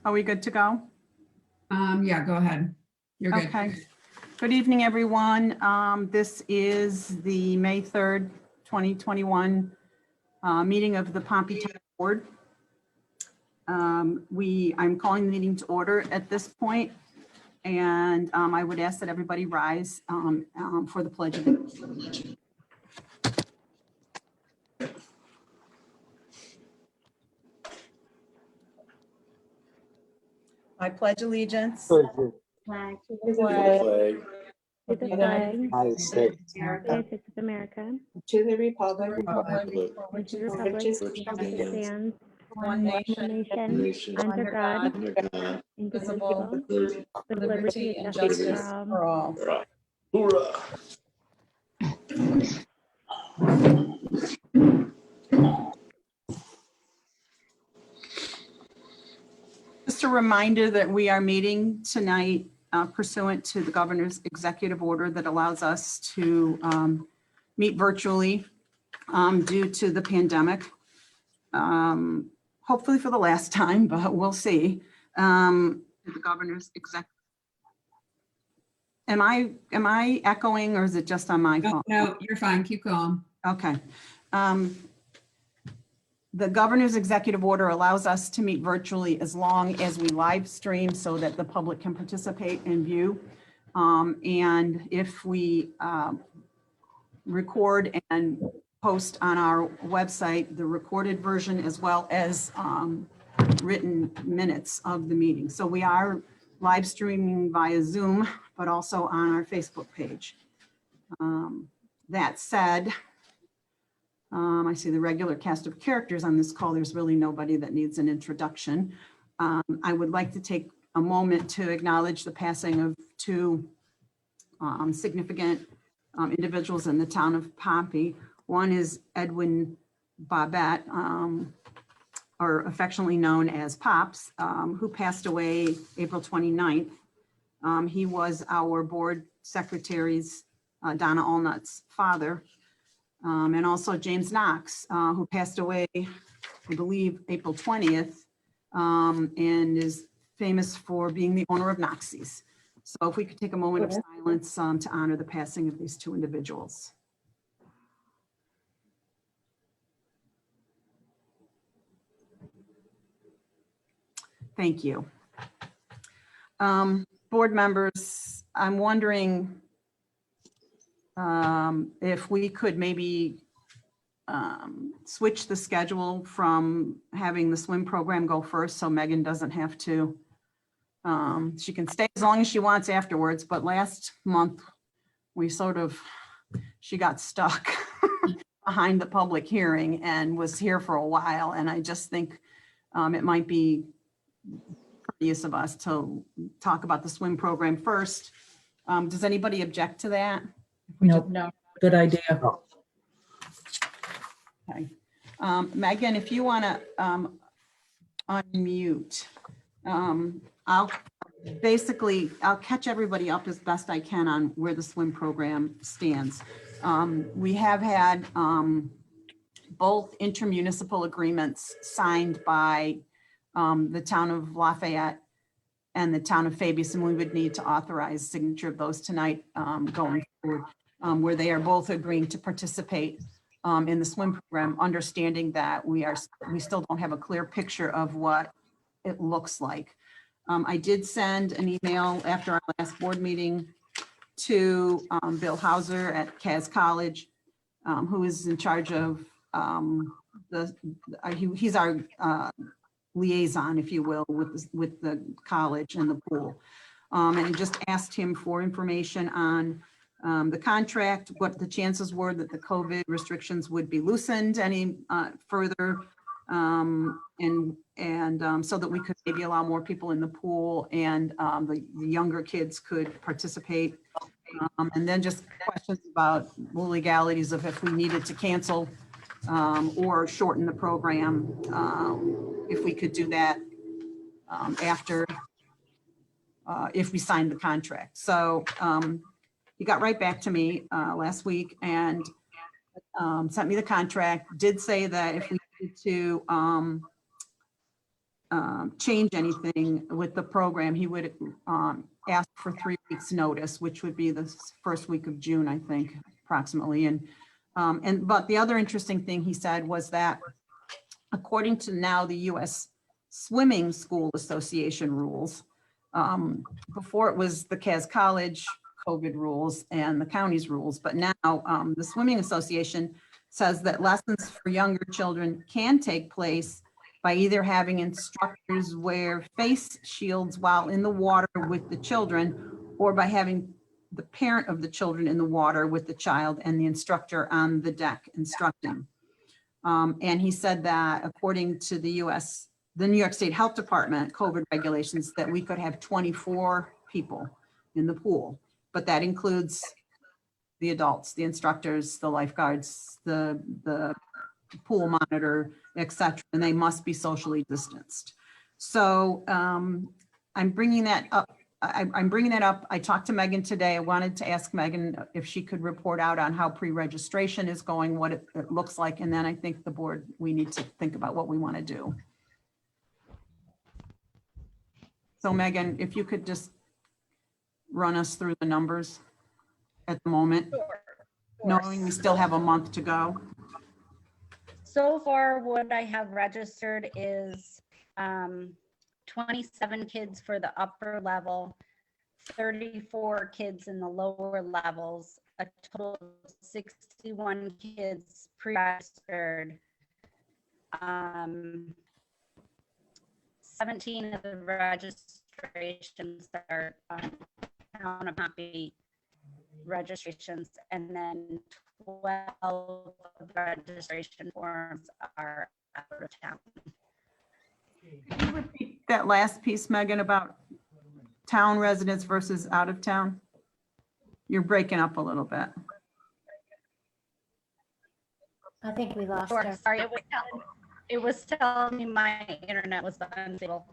Are we good to go? Yeah, go ahead. You're good. Okay. Good evening, everyone. This is the May 3rd, 2021 meeting of the Pompey Town Board. I'm calling the meeting to order at this point, and I would ask that everybody rise for the Pledge of Allegiance. I pledge allegiance To the flag flag of the United States of America, to the republic and to the republic is which stands one nation, nation under God, under God, indivisible, liberty, with liberty and justice for all. for all. Hoorah! Just a reminder that we are meeting tonight pursuant to the governor's executive order that allows us to meet virtually due to the pandemic. Hopefully for the last time, but we'll see. The governor's executive. Am I echoing, or is it just on my phone? No, you're fine. Keep going. Okay. The governor's executive order allows us to meet virtually as long as we live stream so that the public can participate and view. And if we record and post on our website the recorded version as well as written minutes of the meeting. So we are live streaming via Zoom, but also on our Facebook page. That said, I see the regular cast of characters on this call. There's really nobody that needs an introduction. I would like to take a moment to acknowledge the passing of two significant individuals in the town of Pompey. One is Edwin Bobette, or affectionately known as Pops, who passed away April 29th. He was our board secretary's Donna Allnutt's father. And also James Knox, who passed away, I believe, April 20th, and is famous for being the owner of Knoxie's. So if we could take a moment of silence to honor the passing of these two individuals. Thank you. Board members, I'm wondering if we could maybe switch the schedule from having the swim program go first so Megan doesn't have to, she can stay as long as she wants afterwards, but last month we she got stuck behind the public hearing and was here for a while, and I just think it might be courteous of us to talk about the swim program first. Does anybody object to that? Nope. No. Good idea. Okay. Megan, if you want to unmute, I'll catch everybody up as best I can on where the swim program stands. We have had both intermunicipal agreements signed by the town of Lafayette and the town of Fabius, and we would need to authorize signature of those tonight going forward, where they are both agreeing to participate in the swim program, understanding that we still don't have a clear picture of what it looks like. I did send an email after our last board meeting to Bill Hauser at Cass College, who is in charge of he's our liaison, if you will, with the college and the pool. And I just asked him for information on the contract, what the chances were that the COVID restrictions would be loosened any further, and so that we could maybe allow more people in the pool and the younger kids could participate. And then just questions about the legalities of if we needed to cancel or shorten the program, if we could do that after, if we signed the contract. So he got right back to me last week and sent me the contract, did say that if we needed to change anything with the program, he would ask for 3 weeks notice, which would be the first week of June, I think, approximately. But the other interesting thing he said was that according to now the U.S. Swimming School Association rules, before it was the Cass College COVID rules and the county's rules, but now the Swimming Association says that lessons for younger children can take place by either having instructors wear face shields while in the water with the children, or by having the parent of the children in the water with the child and the instructor on the deck instructing. And he said that according to the New York State Health Department COVID regulations, that we could have 24 people in the pool, but that includes the adults, the instructors, the lifeguards, the pool monitor, etc., and they must be socially distanced. So I'm bringing that up. I'm bringing that up. I talked to Megan today. I wanted to ask Megan if she could report out on how pre-registration is going, what it looks like, and then I think the board, we need to think about what we want to do. So Megan, if you could just run us through the numbers at the moment, knowing we still have a month to go. So far, what I have registered is 27 kids for the upper level, 34 kids in the lower levels, a total of 61 kids pre-registered. 17 of the registrations are town of Pompey registrations, and then 12 of the registration forms are out of town. Can you repeat that last piece, Megan, about town residents versus out of town? You're breaking up a little bit. I think we lost Sure, her. sorry, it was telling me my internet was unstable.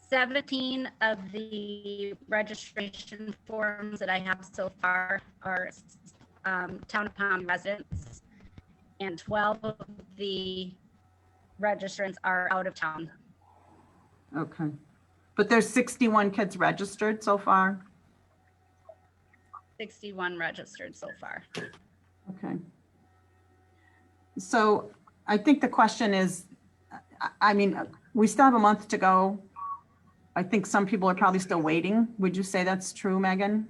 17 of the registration forms that I have so far are town of Pompey residents, and 12 of the registrants are out of town. Okay. But there's 61 kids registered so far? 61 registered so far. Okay. So I think the question is, I mean, we still have a month to go. I think some people are probably still waiting. Would you say that's true, Megan?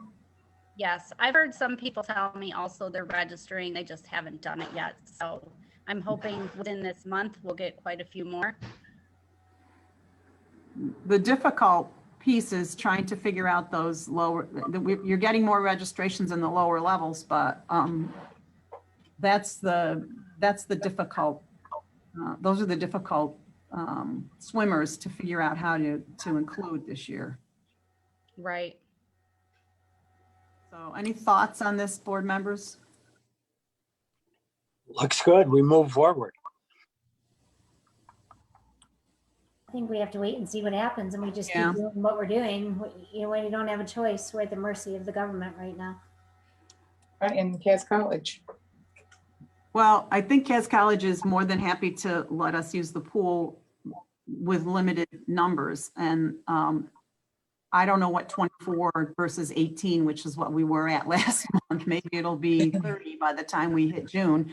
Yes, I've heard some people tell me also they're registering, they just haven't done it yet. So I'm hoping within this month, we'll get quite a few more. The difficult piece is trying to figure out those lower, you're getting more registrations in the lower levels, but that's the difficult, those are the difficult swimmers to figure out how to include this year. Right. So any thoughts on this, board members? Looks good. We move forward. I think we have to wait and see what happens, and we just Yeah. keep doing what we're doing. You know, when you don't have a choice, we're at the mercy of the government right now. Right, in Cass College. Well, I think Cass College is more than happy to let us use the pool with limited numbers. And I don't know what 24 versus 18, which is what we were at last month. Maybe it'll be 30 by the time we hit June,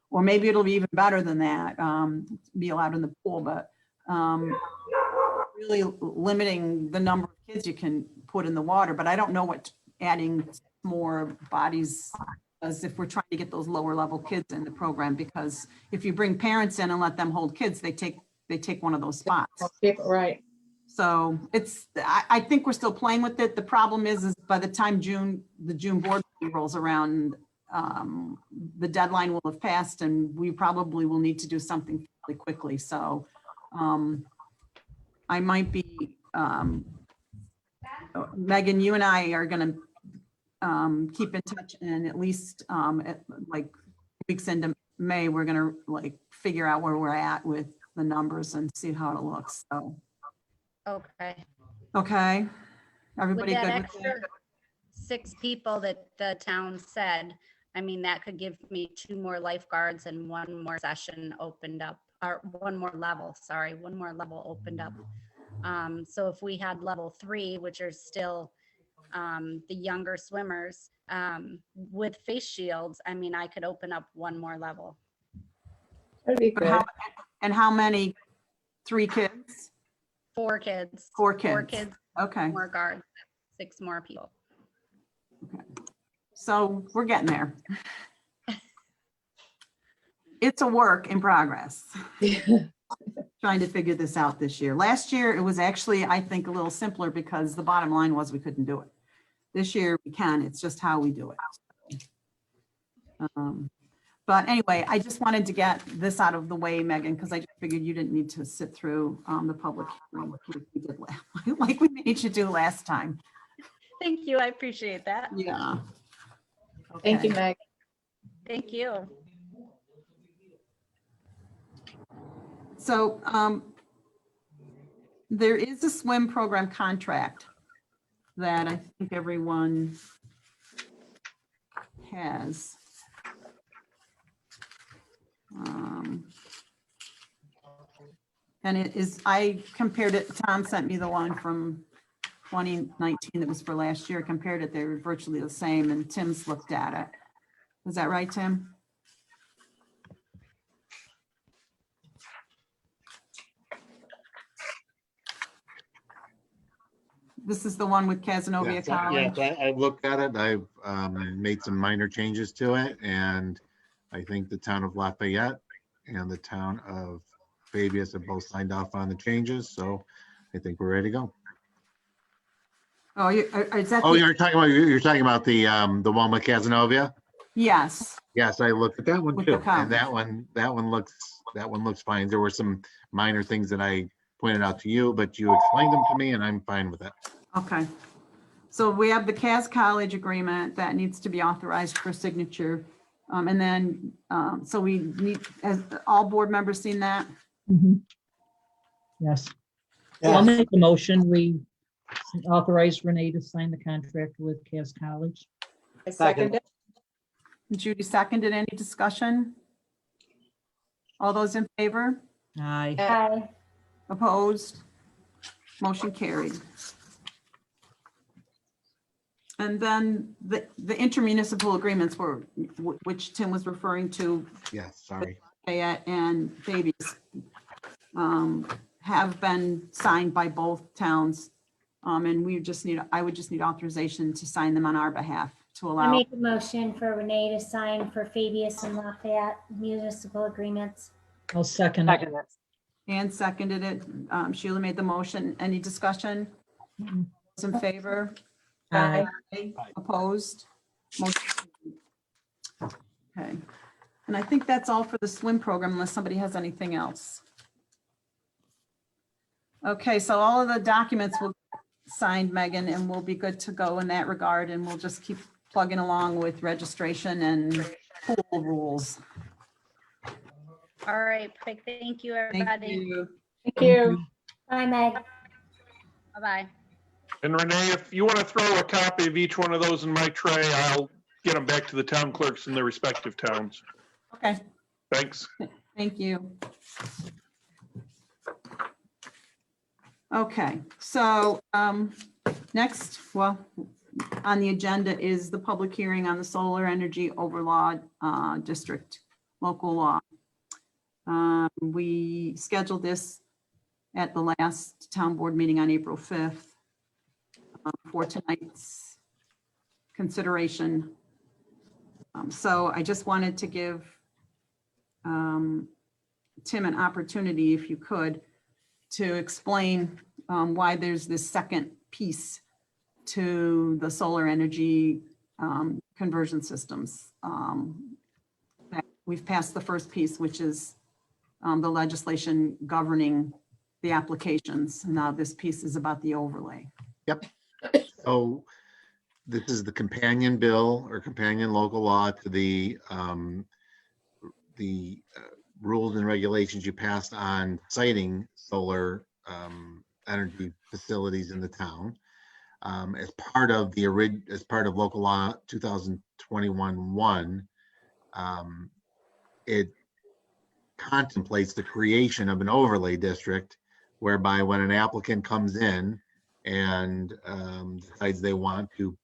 or maybe it'll be even better than that, be allowed in the pool. But really limiting the number of kids you can put in the water. But I don't know what adding more bodies does if we're trying to get those lower level kids in the program, because if you bring parents in and let them hold kids, they take one of those spots. Right. So it's, I think we're still playing with it. The problem is by the time the June board meeting rolls around, the deadline will have passed and we probably will need to do something really quickly. So I might be, Megan, you and I are going to keep in touch, and at least like weeks into May, we're going to like figure out where we're at with the numbers and see how it looks. So. Okay. Okay. With Everybody that good with extra that? 6 people that the town said, I mean, that could give me 2 more lifeguards and 1 more session opened up or one more level, sorry, one more level opened up. So if we had level 3, which are still the younger swimmers, with face shields, I mean, I could open up one more level. That'd be But good. and how many? 3 kids? 4 kids. 4 4 kids. kids, Okay, more guards, 6 more people. so we're getting there. It's a work in progress. Trying to figure this out this year. Last year, it was actually, I think, a little simpler because the bottom line was we couldn't do it. This year we can, it's just how we do it. But anyway, I just wanted to get this out of the way, Megan, because I just figured you didn't need to sit through the public hearing like we made you do last time. Thank you, I appreciate that. Yeah. Thank you, Okay. Meg. Thank you. So there is a swim program contract that I think everyone has. And it is, I compared it, Tom sent me the one from 2019 that was for last year, compared it, they were virtually the same, and Tim's looked at it. Is that right, Tim? This is the one with Casanova Yes, College? I've looked at it. I've made some minor changes to it, and I think the town of Lafayette and the town of Fabius have both signed off on the changes, so I think we're ready to go. Oh, is that? Oh, the- you're talking about the one with Casanova? Yes, Yes, I looked at that one With the too, college. and that one looks fine. There were some minor things that I pointed out to you, but you explained them to me, and I'm fine with it. okay. So we have the Cas College agreement that needs to be authorized for signature. And then, so we need, has all board members seen that? Mhm. Yes. I'll make the motion. We authorize Renee to sign the contract with Cass College. I second it. Judy seconded. Any discussion? All those in favor? Aye. Aye. Opposed? Motion carried. And then the intermunicipal agreements were, which Tim was referring to, Yes, sorry. Fayette and Fabius, have been signed by both towns. And we just need, I would just need authorization to sign them on our behalf to I allow. make a motion for Renee to sign for Fabius and Lafayette municipal agreements. I'll second it. And seconded it. Sheila made the motion. Any discussion? Mhm. Those in favor? Aye. Opposed? Motion carried. Okay. And I think that's all for the swim program unless somebody has anything else. Okay, so all of the documents will signed, Megan, and we'll be good to go in that regard, and we'll just keep plugging along with registration and pool rules. All right, perfect. Thank you, Thank everybody. you. Thank you. Bye, Meg. Bye-bye. And Renee, if you want to throw a copy of each one of those in my tray, I'll get them back to the town clerks in their respective towns. Okay, Thanks. thank you. Okay, so next, well, on the agenda is the public hearing on the solar energy overlaw district local law. We scheduled this at the last town board meeting on April 5th for tonight's consideration. So I just wanted to give Tim an opportunity, if you could, to explain why there's this second piece to the solar energy conversion systems. We've passed the first piece, which is the legislation governing the applications. Now this piece is about the overlay. Yep. So this is the companion bill or companion local law to the rules and regulations you passed on citing solar energy facilities in the town. As part of local law 2021-1, contemplates the creation of an overlay district whereby when an applicant comes in and decides they want to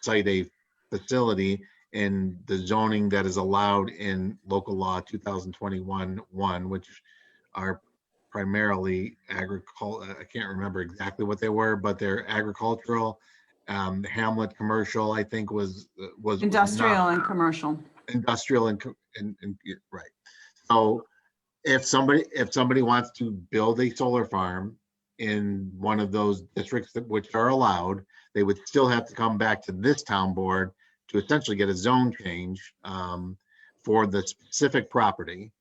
site a facility in the zoning that is allowed in local law 2021-1, which are primarily I can't remember exactly what they were, but they're agricultural, hamlet commercial, I think was Industrial not and commercial. industrial and right. So if somebody wants to build a solar farm in one of those districts which are allowed, they would still have to come back to this town board to essentially get a zone change for the specific property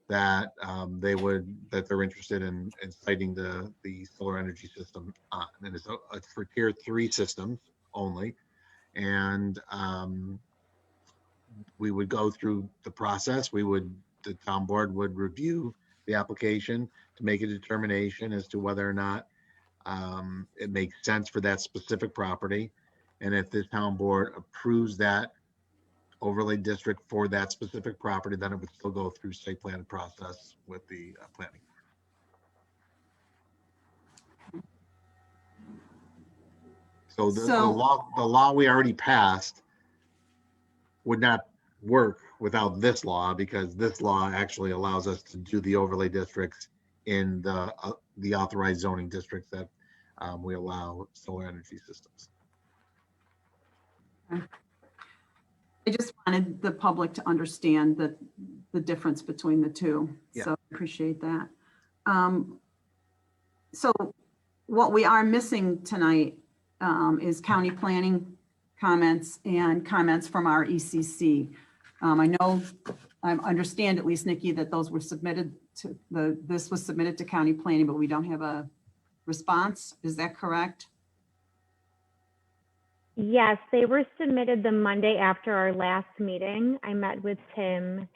that they're interested in siting the solar energy system on. And it's for tier 3 systems only. And we would go through the process. The town board would review the application to make a determination as to whether or not it makes sense for that specific property. And if the town board approves that overlay district for that specific property, then it would still go through site plan process with the planning. So the law we already passed would not work without this law, because this law actually allows us to do the overlay districts in the authorized zoning districts that we allow solar energy systems. I just wanted the public to understand the difference between the two. Yeah. So I appreciate that. So what we are missing tonight is county planning comments and comments from our ECC. I understand, at least, Nikki, that those were submitted to this was submitted to county planning, but we don't have a response. Is that correct? Yes, they were submitted the Monday after our last meeting. I met with Tim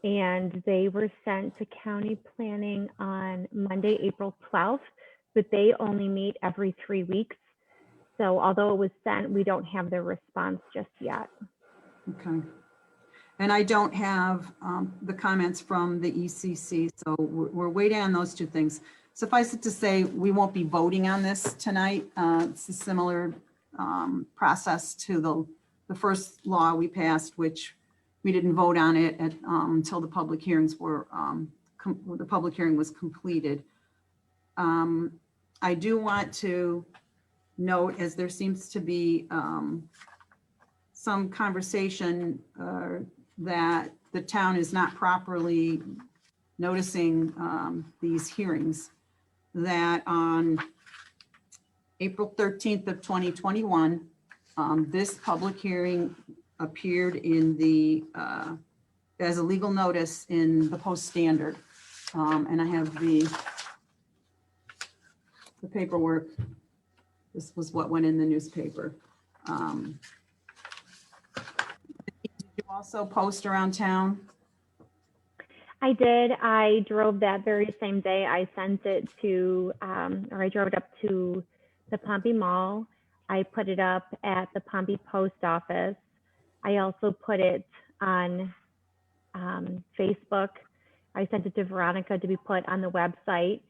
and they were sent to county planning on Monday, April 12th, but they only meet every 3 weeks. So although it was sent, we don't have the response just yet. Okay. And I don't have the comments from the ECC, so we're waiting on those two things. Suffice it to say, we won't be voting on this tonight. It's a similar process to the first law we passed, which we didn't vote on it until the public hearings were the public hearing was completed. I do want to note, as there seems to be some conversation that the town is not properly noticing these hearings, that on April 13th of 2021, this public hearing appeared in the as a legal notice in the Post Standard, and I have the paperwork. This was what went in the newspaper. Did you also post around town? I did. I drove that very same day. I sent it to, or I drove it up to the Pompey Mall. I put it up at the Pompey Post Office. I also put it on Facebook. I sent it to Veronica to be put on the website.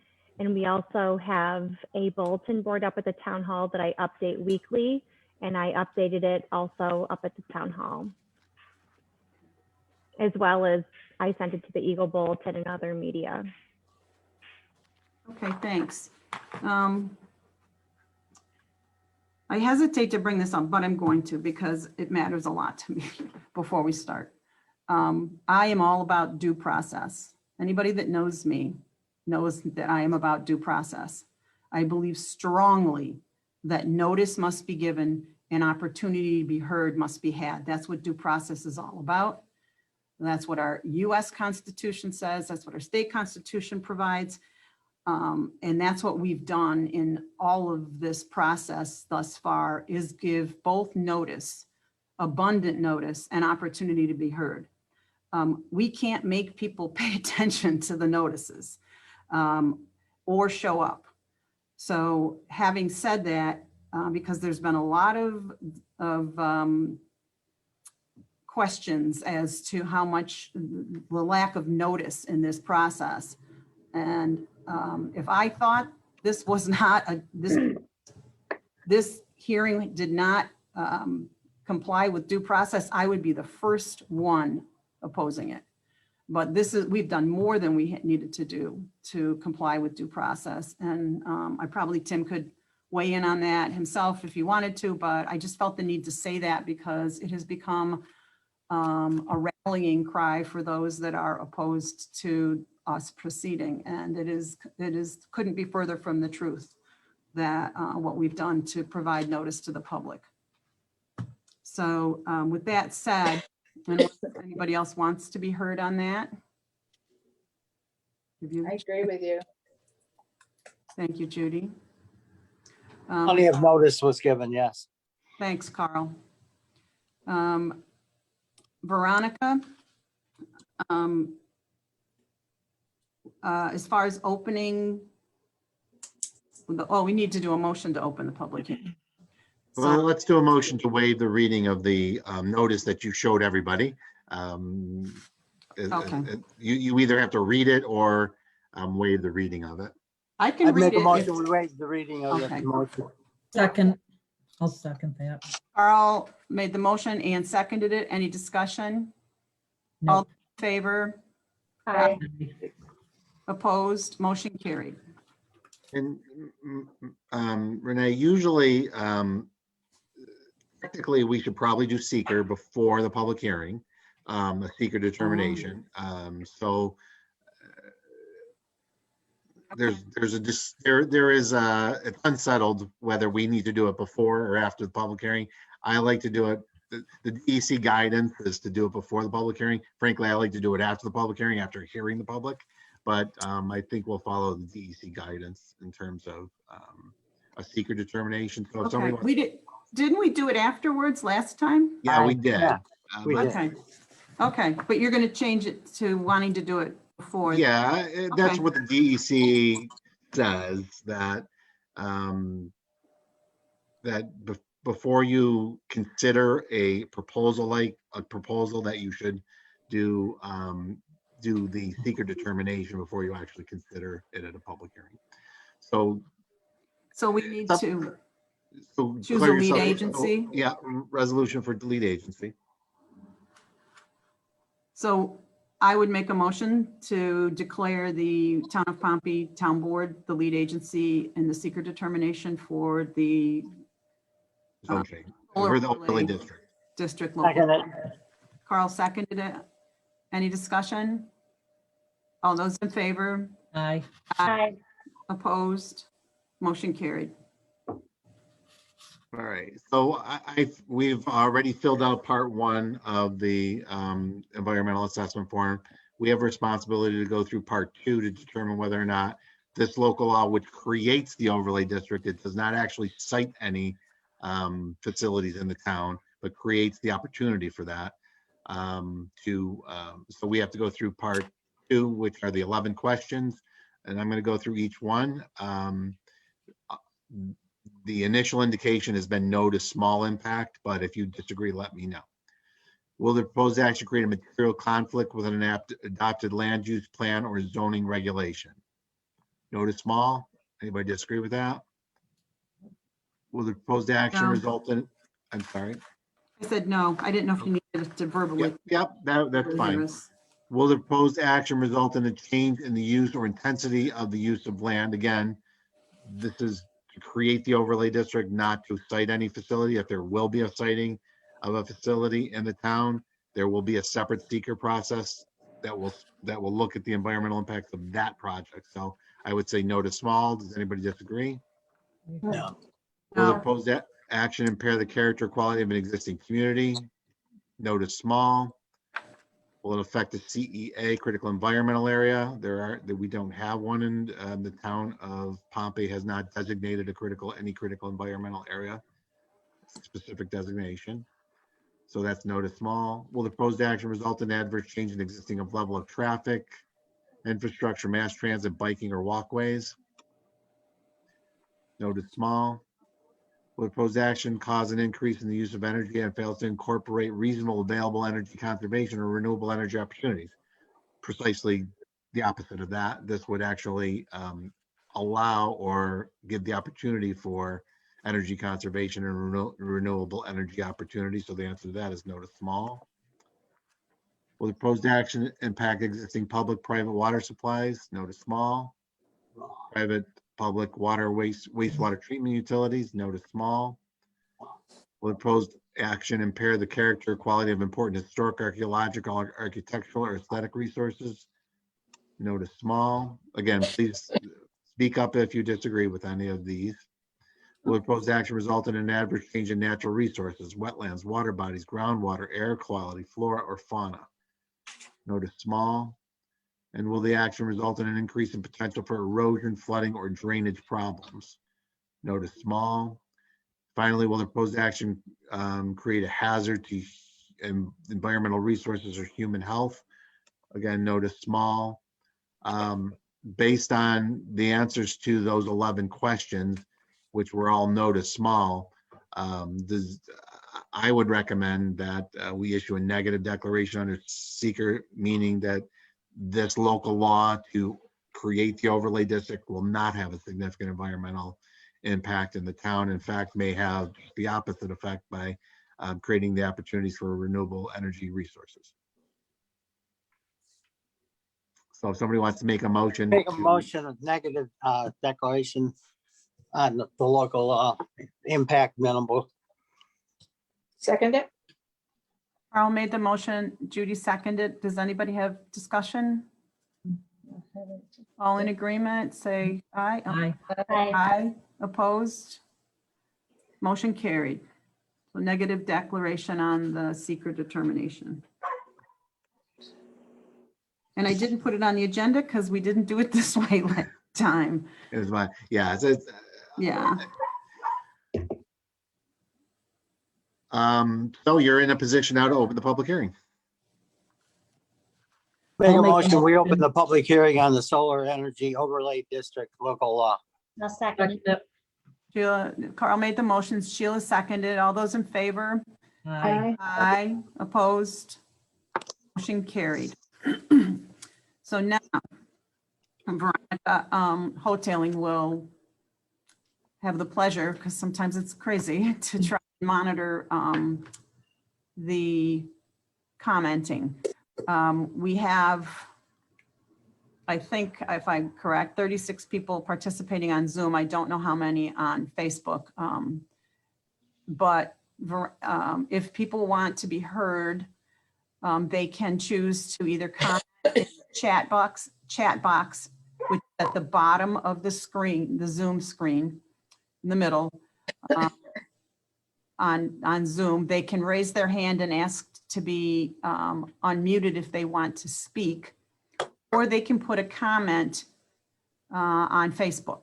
And we also have a bulletin board up at the town hall that I update weekly. And I updated it also up at the town hall, as well as I sent it to the Eagle Bulletin and other media. Okay, thanks. I hesitate to bring this up, but I'm going to because it matters a lot to me before we start. I am all about due process. Anybody that knows me knows that I am about due process. I believe strongly that notice must be given and opportunity to be heard must be had. That's what due process is all about. That's what our US Constitution says. That's what our state constitution provides. And that's what we've done in all of this process thus far, is give both notice, abundant notice, and opportunity to be heard. We can't make people pay attention to the notices or show up. So having said that, because there's been a lot of questions as to how much the lack of notice in this process. And if I thought this was not this hearing did not comply with due process, I would be the first one opposing it. But we've done more than we needed to do to comply with due process. And Tim could weigh in on that himself if he wanted to, but I just felt the need to say that because it has become a rallying cry for those that are opposed to us proceeding. And couldn't be further from the truth that what we've done to provide notice to the public. So with that said, unless anybody else wants to be heard on that. I agree with you. Thank you, Judy. Plenty of notice was given, yes. Thanks, Carl. Veronica, as far as opening, we need to do a motion to open the public hearing. Well, let's do a motion to waive the reading of the notice that you showed everybody. Okay. You either have to read it or waive the reading of it. I can I'd read make a it. motion to waive the reading of Okay. the motion. Second, I'll second that. Carl made the motion and seconded it. Any discussion? No. All in favor? Aye. Opposed? Motion carried. And Renee, usually, technically, we should probably do seeker before the public hearing, a seeker determination. So it's unsettled whether we need to do it before or after the public hearing. I like to do it. The DEC guidance is to do it before the public hearing. Frankly, I like to do it after the public hearing, after hearing the public. But I think we'll follow the DEC guidance in terms of a seeker determination. So if somebody wants, Didn't we do it afterwards last time? yeah, we did. Yeah, we But- did. Okay, but you're going to change it to wanting to do it before. Yeah, that's Okay. what the DEC says, that before you consider a proposal that you should do the seeker determination before you actually consider it at a public hearing. So So we need to choose a declare lead yourself- agency. Yeah, resolution for the lead agency. So I would make a motion to declare the Town of Pompey Town Board the lead agency in the seeker determination for the Zone change, for the overlay district. district Second local. it. Carl seconded it. Any discussion? All those in favor? Aye. Aye. Opposed? Motion carried. All right, so we've already filled out part one of the environmental assessment form. We have a responsibility to go through part two to determine whether or not this local law, which creates the overlay district, it does not actually cite any facilities in the town, but creates the opportunity for that. So we have to go through part two, which are the 11 questions, and I'm going to go through each one. The initial indication has been no to small impact, but if you disagree, let me know. Will the proposed action create a material conflict with an adopted land use plan or zoning regulation? No to small. Anybody disagree with that? Will the proposed action No. result in, I'm sorry. I said no. I didn't know if you needed to verbally. Yep, that's fine. hear us. Will the proposed action result in a change in the use or intensity of the use of land? Again, this is to create the overlay district, not to cite any facility. If there will be a citing of a facility in the town, there will be a separate seeker process that will look at the environmental impacts of that project. So I would say no to small. Does anybody disagree? No. Will the No. proposed action impair the character or quality of an existing community? No to small. Will it affect the CEA, critical environmental area? We don't have one in the town of Pompey has not designated any critical environmental area, specific designation. So that's no to small. Will the proposed action result in adverse change in existing level of traffic, infrastructure, mass transit, biking or walkways? No to small. Will the proposed action cause an increase in the use of energy and fails to incorporate reasonable available energy conservation or renewable energy opportunities? Precisely the opposite of that. This would actually allow or give the opportunity for energy conservation and renewable energy opportunities. So the answer to that is notice small. Will the proposed action impact existing public-private water supplies? Notice small. Private public water wastewater treatment utilities? Notice small. Will the proposed action impair the character or quality of important historic, archaeological, architectural, or aesthetic resources? Notice small. Again, please speak up if you disagree with any of these. Will the proposed action result in an adverse change in natural resources, wetlands, water bodies, groundwater, air quality, flora, or fauna? Notice small. And will the action result in an increase in potential for erosion, flooding, or drainage problems? Notice small. Finally, will the proposed action create a hazard to environmental resources or human health? Again, notice small. Based on the answers to those 11 questions, which were all notice small, I would recommend that we issue a negative declaration under seeker, meaning that this local law to create the overlay district will not have a significant environmental impact in the town. In fact, may have the opposite effect by creating the opportunities for renewable energy resources. So if somebody wants to make a motion. Make a motion of negative declaration on the local impact minimal. Second it? Carl made the motion, Judy seconded. Does anybody have discussion? All in agreement, say aye. Aye. Aye. Opposed? Motion carried. So negative declaration on the secret determination. And I didn't put it on the agenda because we didn't do it this way last time. Is my, yeah. Yeah. So you're in a position now to open the public hearing. Make a I'll make a motion, we open motion. the public hearing on the solar energy overlay district local law. I'll second. Second it. Sheila, Carl made the motions. Sheila seconded. All those in favor? Aye. Aye. Opposed? Motion carried. So now, Veronica Hoteling will have the pleasure, because sometimes it's crazy, to try and monitor the commenting. We have, I think, if I'm correct, 36 people participating on Zoom. I don't know how many on Facebook. But if people want to be heard, they can choose to either comment in the chat box, which is at the bottom of the screen, the Zoom screen, in the middle. On Zoom, they can raise their hand and ask to be unmuted if they want to speak, or they can put a comment on Facebook.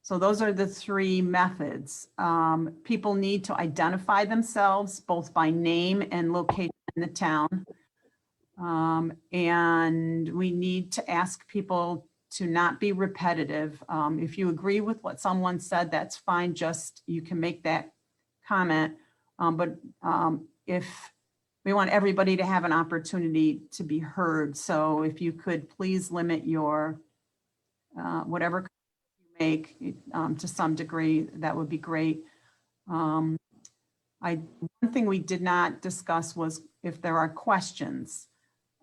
So those are the three methods. People need to identify themselves both by name and location in the town. And we need to ask people to not be repetitive. If you agree with what someone said, that's fine. Just, you can make that comment. But if we want everybody to have an opportunity to be heard. So if you could please limit your, whatever you make to some degree, that would be great. One thing we did not discuss was if there are questions,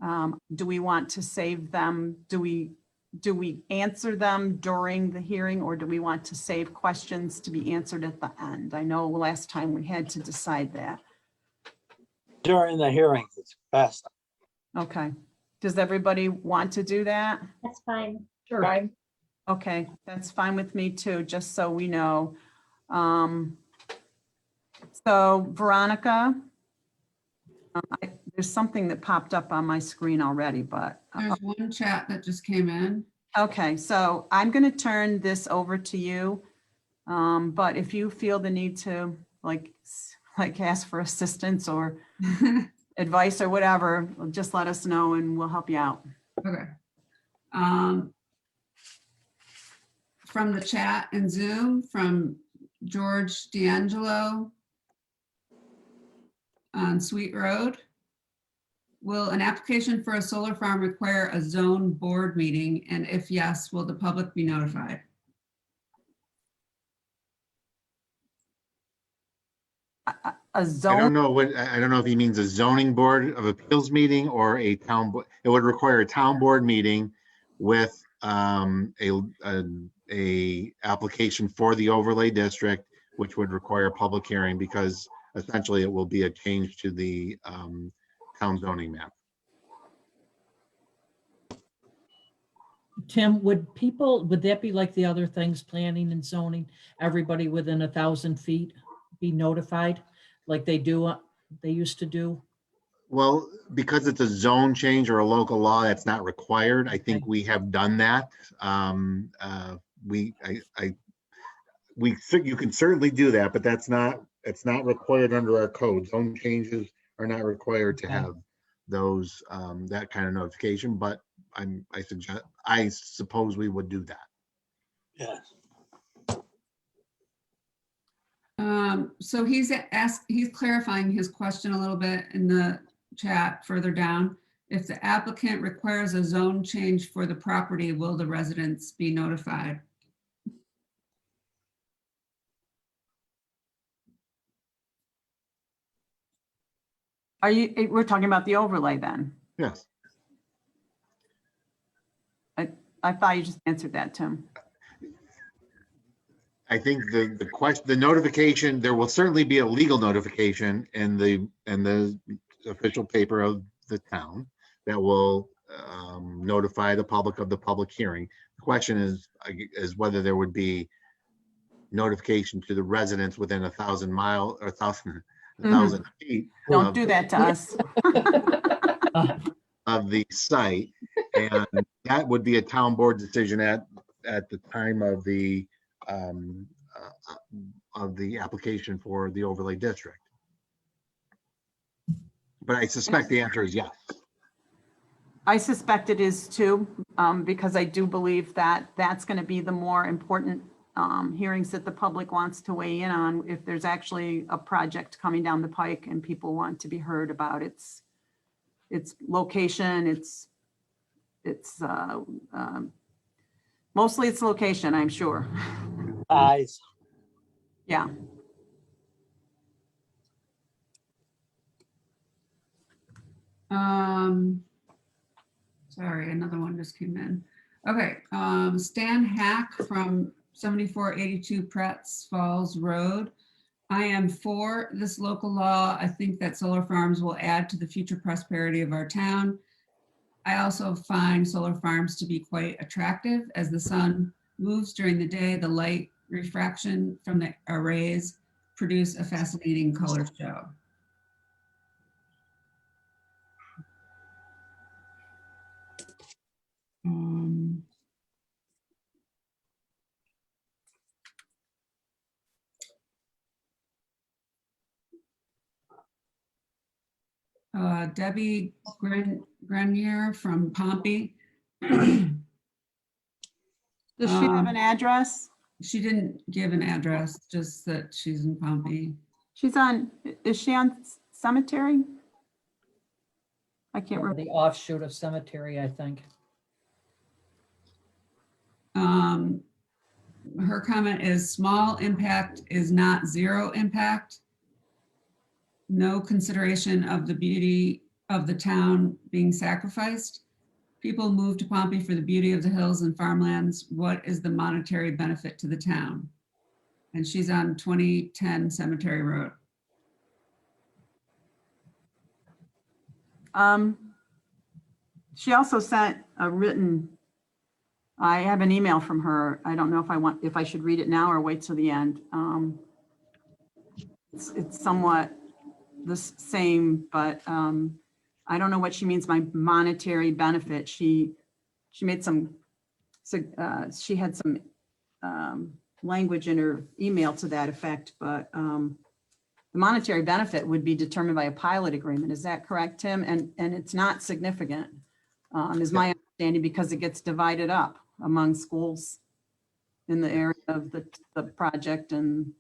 do we want to save them? Do we answer them during the hearing, or do we want to save questions to be answered at the end? I know last time we had to decide that. During the hearing, it's best. Okay. Does everybody want to do that? That's fine. Sure. Fine. Okay, that's fine with me too, just so we know. So Veronica, there's something that popped up on my screen already, but There's one chat that just came in. okay, so I'm going to turn this over to you. But if you feel the need to like ask for assistance or advice or whatever, just let us know and we'll help you out. Okay. From the chat and Zoom, from George D'Angelo on Sweet Road. Will an application for a solar farm require a zone board meeting? And if yes, will the public be notified? A I zone, don't know what, I don't know if he means a zoning board of appeals meeting or a town, it would require a town board meeting with a application for the overlay district, which would require a public hearing because essentially it will be a change to the town zoning map. Tim, would that be like the other things, planning and zoning, everybody within 1,000 feet be notified like they used to do? Well, because it's a zone change or a local law, that's not required. I think we have done that. You can certainly do that, but it's not required under our code. Zone changes are not required to have those, that kind of notification, but I suppose we would do that. Yes. So he's clarifying his question a little bit in the chat further down. If the applicant requires a zone change for the property, will the residents be notified? we're talking about the overlay then? Yes. I thought you just answered that, Tim. I think the notification, there will certainly be a legal notification in the official paper of the town that will notify the public of the public hearing. The question is whether there would be notification to the residents within 1,000 miles or 1,000 feet. Don't do that to us. Of the site, and that would be a town board decision at the time of the application for the overlay district. But I suspect the answer is yes. I suspect it is too, because I do believe that that's going to be the more important hearings that the public wants to weigh in on. If there's actually a project coming down the pike and people want to be heard about its location, it's mostly its location, I'm sure. Eyes. Yeah. Sorry, another one just came in. Okay, Stan Hack from 7482 Pratt's Falls Road. I am for this local law. I think that solar farms will add to the future prosperity of our town. I also find solar farms to be quite attractive. As the sun moves during the day, the light refraction from the arrays produce a fascinating color show. Debbie Grenier from Pompey. Does she have an address? She didn't give an address, just that she's in Pompey. Is she on Cemetery? I can't remember. The offshoot of Cemetery, I think. Her comment is small impact is not zero impact. No consideration of the beauty of the town being sacrificed. People move to Pompey for the beauty of the hills and farmlands. What is the monetary benefit to the town? And she's on 2010 Cemetery Road. She also sent a written, I have an email from her. I don't know if I should read it now or wait till the end. It's somewhat the same, but I don't know what she means by monetary benefit. She made some, she had some language in her email to that effect, but the monetary benefit would be determined by a pilot agreement. Is that correct, Tim? And it's not significant, is my understanding, because it gets divided up among schools in the area of the project and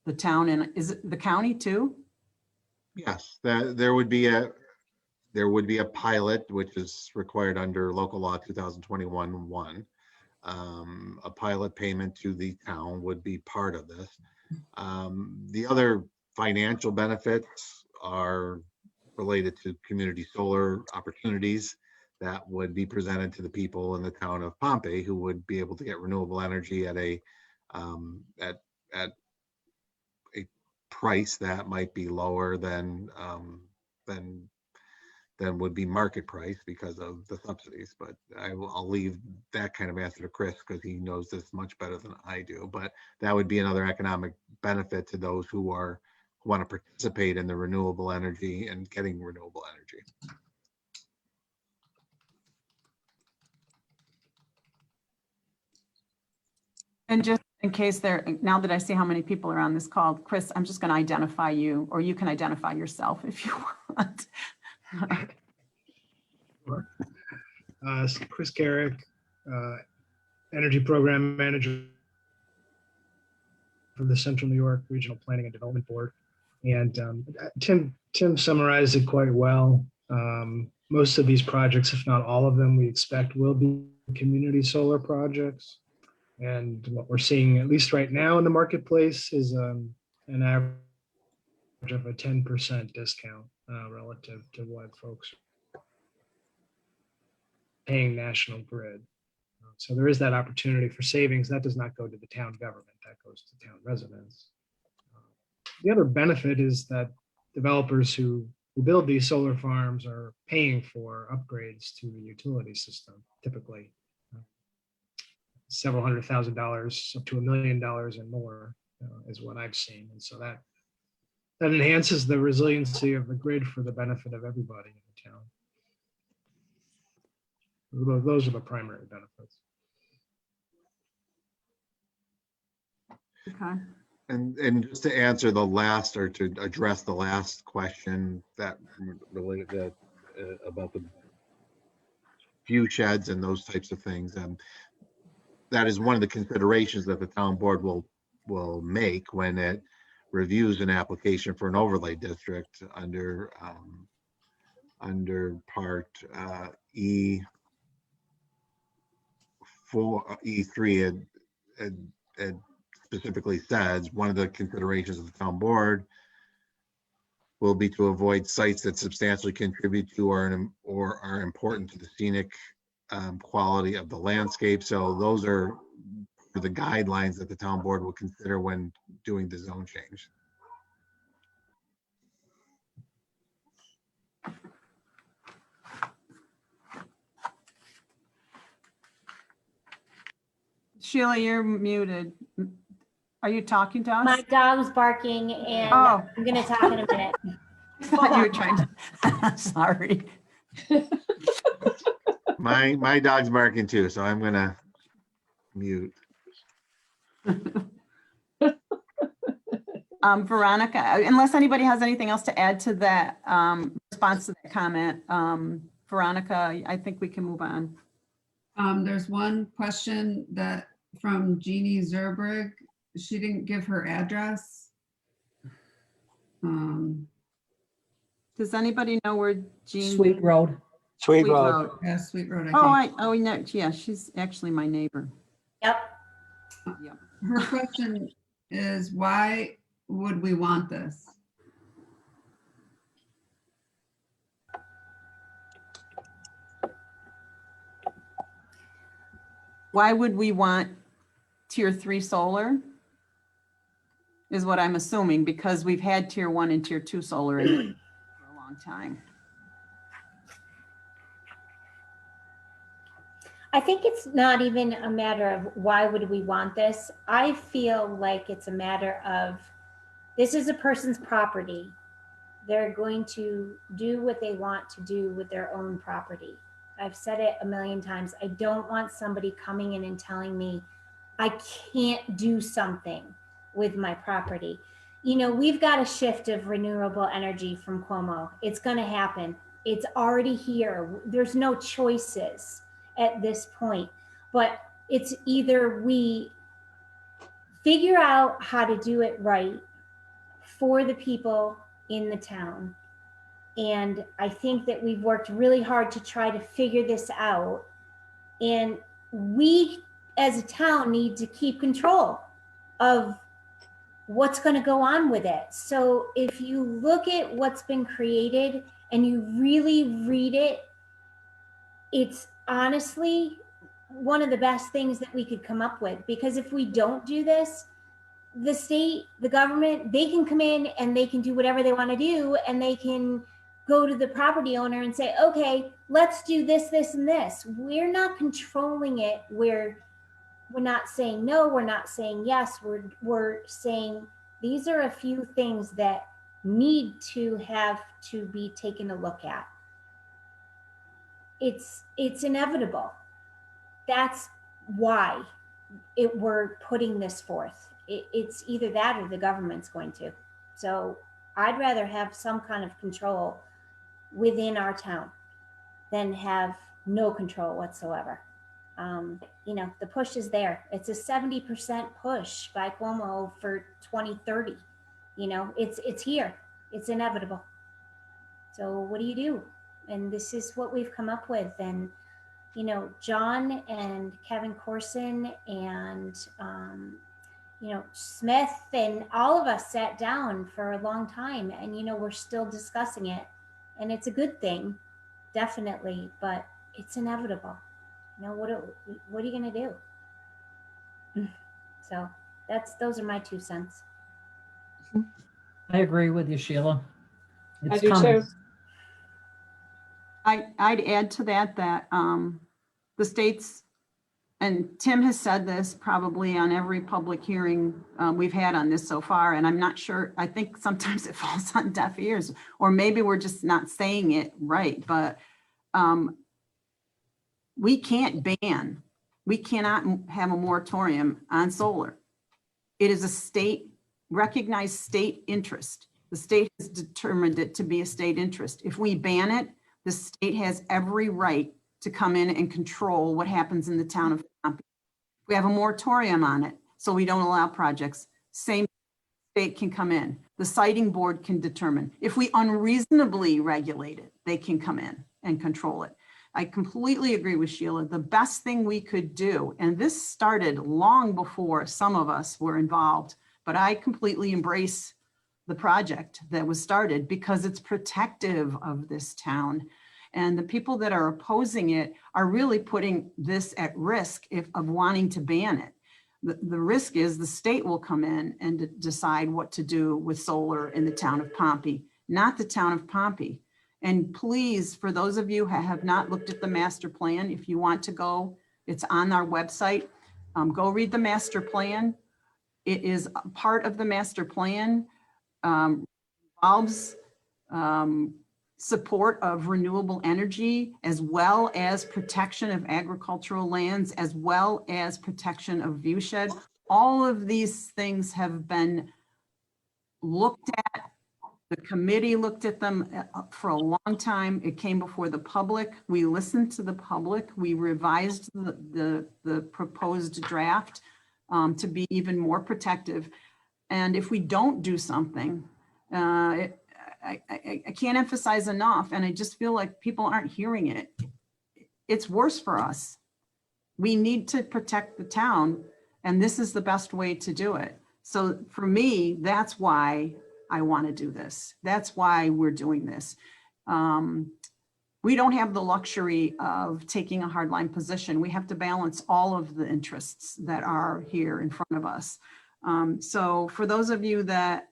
the town, and is it the county too? Yes, there would be a pilot, which is required under local law 2021-1. A pilot payment to the town would be part of this. The other financial benefits are related to community solar opportunities that would be presented to the people in the town of Pompey, who would be able to get renewable energy at a price that might be lower than would be market price because of the subsidies. But I'll leave that kind of answer to Chris because he knows this much better than I do. But that would be another economic benefit to those who want to participate in the renewable energy and getting renewable energy. And just in case now that I see how many people are on this call, Chris, I'm just going to identify you, or you can identify yourself if you want. Chris Carrick, Energy Program Manager for the Central New York Regional Planning and Development Board. And Tim summarized it quite well. Most of these projects, if not all of them, we expect will be community solar projects. And what we're seeing, at least right now in the marketplace, is an average of a 10% discount relative to what folks are paying National Grid. So there is that opportunity for savings. That does not go to the town government, that goes to town residents. The other benefit is that developers who build these solar farms are paying for upgrades to the utility system, typically several $100,000 up to $1 million and more is what I've seen. And so that enhances the resiliency of the grid for the benefit of everybody in the town. Those are the primary benefits. Okay. And just to answer the last, or to address the last question that related about the view sheds and those types of things, that is one of the considerations that the town board will make when it reviews an application for an overlay district under part E4, E3. It specifically says one of the considerations of the town board will be to avoid sites that substantially contribute to or are important to the scenic quality of the landscape. So those are the guidelines that the town board will consider when doing the zone change. Sheila, you're muted. Are you talking to us? My dog's barking and Oh. I'm gonna talk in a minute. I thought you were trying to, sorry. My dog's barking too, so I'm gonna mute. Veronica, unless anybody has anything else to add to that response to that comment, Veronica, I think we can move on. There's one question that from Jeannie Zerberg. She didn't give her address. Does anybody know where Jean? Sweet Road. Sweet Road. Yeah, Sweet Road, Oh, I no, yeah, she's actually my neighbor. Yep. Yep. think. Her question is, why would we want this? Why would we want tier 3 solar? Is what I'm assuming, because we've had tier 1 and tier 2 solar in it for a long time. I think it's not even a matter of why would we want this. I feel like it's a matter of, this is a person's property. They're going to do what they want to do with their own property. I've said it a million times. I don't want somebody coming in and telling me I can't do something with my property. You know, we've got a shift of renewable energy from Cuomo. It's going to happen. It's already here. There's no choices at this point, but it's either we figure out how to do it right for the people in the town. And I think that we've worked really hard to try to figure this out. And we, as a town, need to keep control of what's going to go on with it. So if you look at what's been created and you really read it, it's honestly one of the best things that we could come up with. Because if we don't do this, the state, the government, they can come in and they can do whatever they want to do, and they can go to the property owner and say, okay, let's do this, this, and this. We're not controlling it. We're not saying no, we're not saying yes. We're saying these are a few things that need to have to be taken a look at. It's inevitable. That's why we're putting this forth. It's either that or the government's going to. So I'd rather have some kind of control within our town than have no control whatsoever. You know, the push is there. It's a 70% push by Cuomo for 2030. You know, it's here. It's inevitable. So what do you do? And this is what we've come up with. And you know, John and Kevin Corson and, you know, Smith and all of us sat down for a long time, and, you know, we're still discussing it, and it's a good thing, definitely, but it's inevitable. You know, what are you going to do? So those are my 2 cents. I agree with you, Sheila. I It's do coming. too. I'd add to that the states, and Tim has said this probably on every public hearing we've had on this so far, and I'm not sure, I think sometimes it falls on deaf ears, or maybe we're just not saying it right, but we can't ban, we cannot have a moratorium on solar. It is a state, recognized state interest. The state has determined it to be a state interest. If we ban it, the state has every right to come in and control what happens in the town of Pompey. We have a moratorium on it, so we don't allow projects. Same state can come in. The siting board can determine. If we unreasonably regulate it, they can come in and control it. I completely agree with Sheila. The best thing we could do, and this started long before some of us were involved, but I completely embrace the project that was started because it's protective of this town. And the people that are opposing it are really putting this at risk of wanting to ban it. The risk is the state will come in and decide what to do with solar in the town of Pompey, not the town of Pompey. And please, for those of you who have not looked at the master plan, if you want to go, it's on our website. Go read the master plan. It is part of the master plan, involves support of renewable energy, as well as protection of agricultural lands, as well as protection of viewshed. All of these things have been looked at. The committee looked at them for a long time. It came before the public. We listened to the public. We revised the proposed draft to be even more protective. And if we don't do something, I can't emphasize enough, and I just feel like people aren't hearing it. It's worse for us. We need to protect the town, and this is the best way to do it. So for me, that's why I want to do this. That's why we're doing this. We don't have the luxury of taking a hardline position. We have to balance all of the interests that are here in front of us. So for those of you that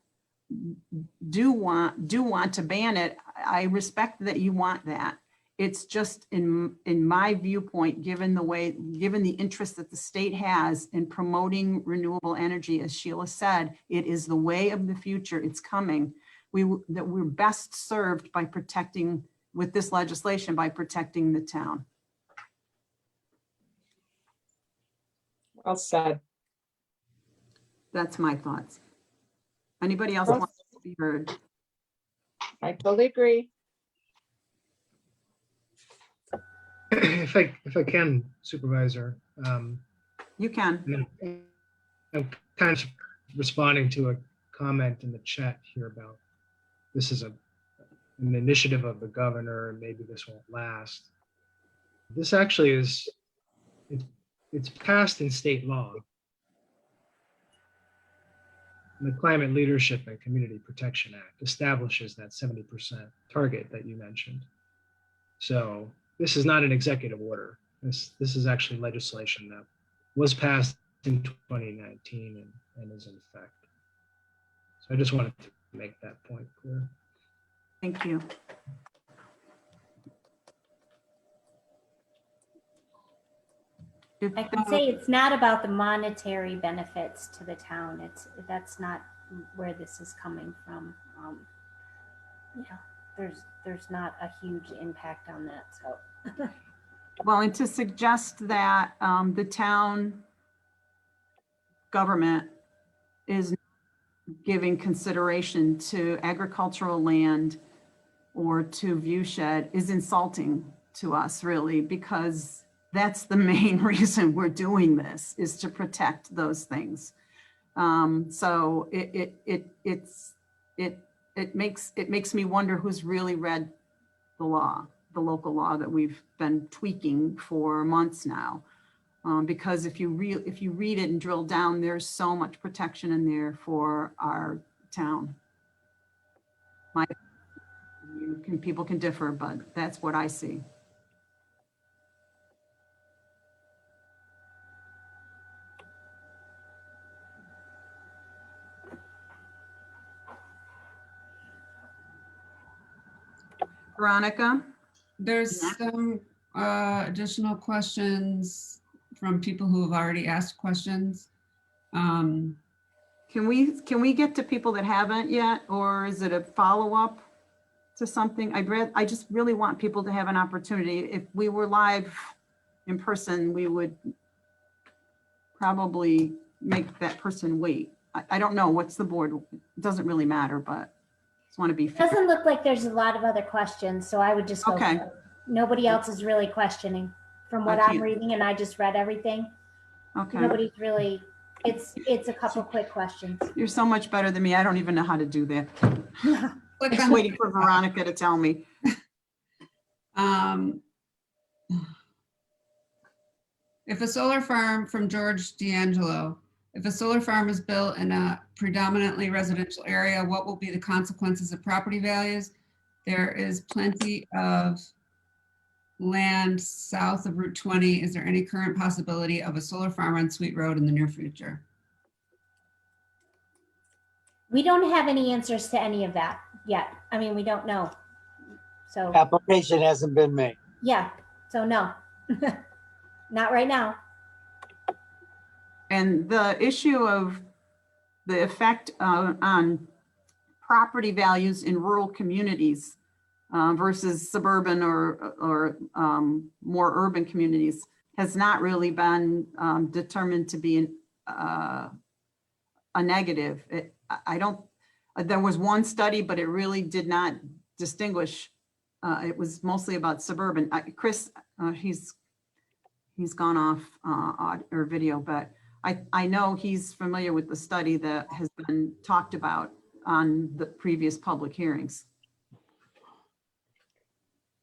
do want to ban it, I respect that you want that. It's just in my viewpoint, given the interest that the state has in promoting renewable energy, as Sheila said, it is the way of the future. It's coming. That we're best served by protecting, with this legislation, by protecting the town. Well said. That's my thoughts. Anybody else wants to be heard? I totally agree. If I can, Supervisor, You can. I'm kind of responding to a comment in the chat here about this is an initiative of the governor and maybe this won't last. This actually is, it's passed in state law. The Climate Leadership and Community Protection Act establishes that 70% target that you mentioned. So this is not an executive order. This is actually legislation that was passed in 2019 and is in effect. So I just wanted to make that point clear. Thank you. I can say it's not about the monetary benefits to the town. That's not where this is coming from. There's not a huge impact on that. So, Well, and to suggest that the town government is giving consideration to agricultural land or to viewshed is insulting to us, really, because that's the main reason we're doing this, is to protect those things. So it makes me wonder who's really read the law, the local law that we've been tweaking for months now. Because if you read it and drill down, there's so much protection in there for our town. People can differ, but that's what I see. Veronica? There's some additional questions from people who have already asked questions. Can we get to people that haven't yet, or is it a follow-up to something? I just really want people to have an opportunity. If we were live in person, we would probably make that person wait. I don't know, what's the board? It doesn't really matter, but just want to be it fair. doesn't look like there's a lot of other questions, so I would just go. Okay. For it. Nobody else is really questioning from what I'm reading, and I just read everything. Okay. Nobody's really. It's a couple quick questions. You're so much better than me. I don't even know how to do that. I'm just waiting for Veronica to tell me. If a solar farm from George D'Angelo, if a solar farm is built in a predominantly residential area, what will be the consequences of property values? There is plenty of land south of Route 20. Is there any current possibility of a solar farm on Sweet Road in the near future? We don't have any answers to any of that yet. I mean, we don't know. So Application hasn't been made. yeah, so no, not right now. And the issue of the effect on property values in rural communities versus suburban or more urban communities has not really been determined to be a negative. There was one study, but it really did not distinguish. It was mostly about suburban. Chris, he's gone off or video, but I know he's familiar with the study that has been talked about on the previous public hearings.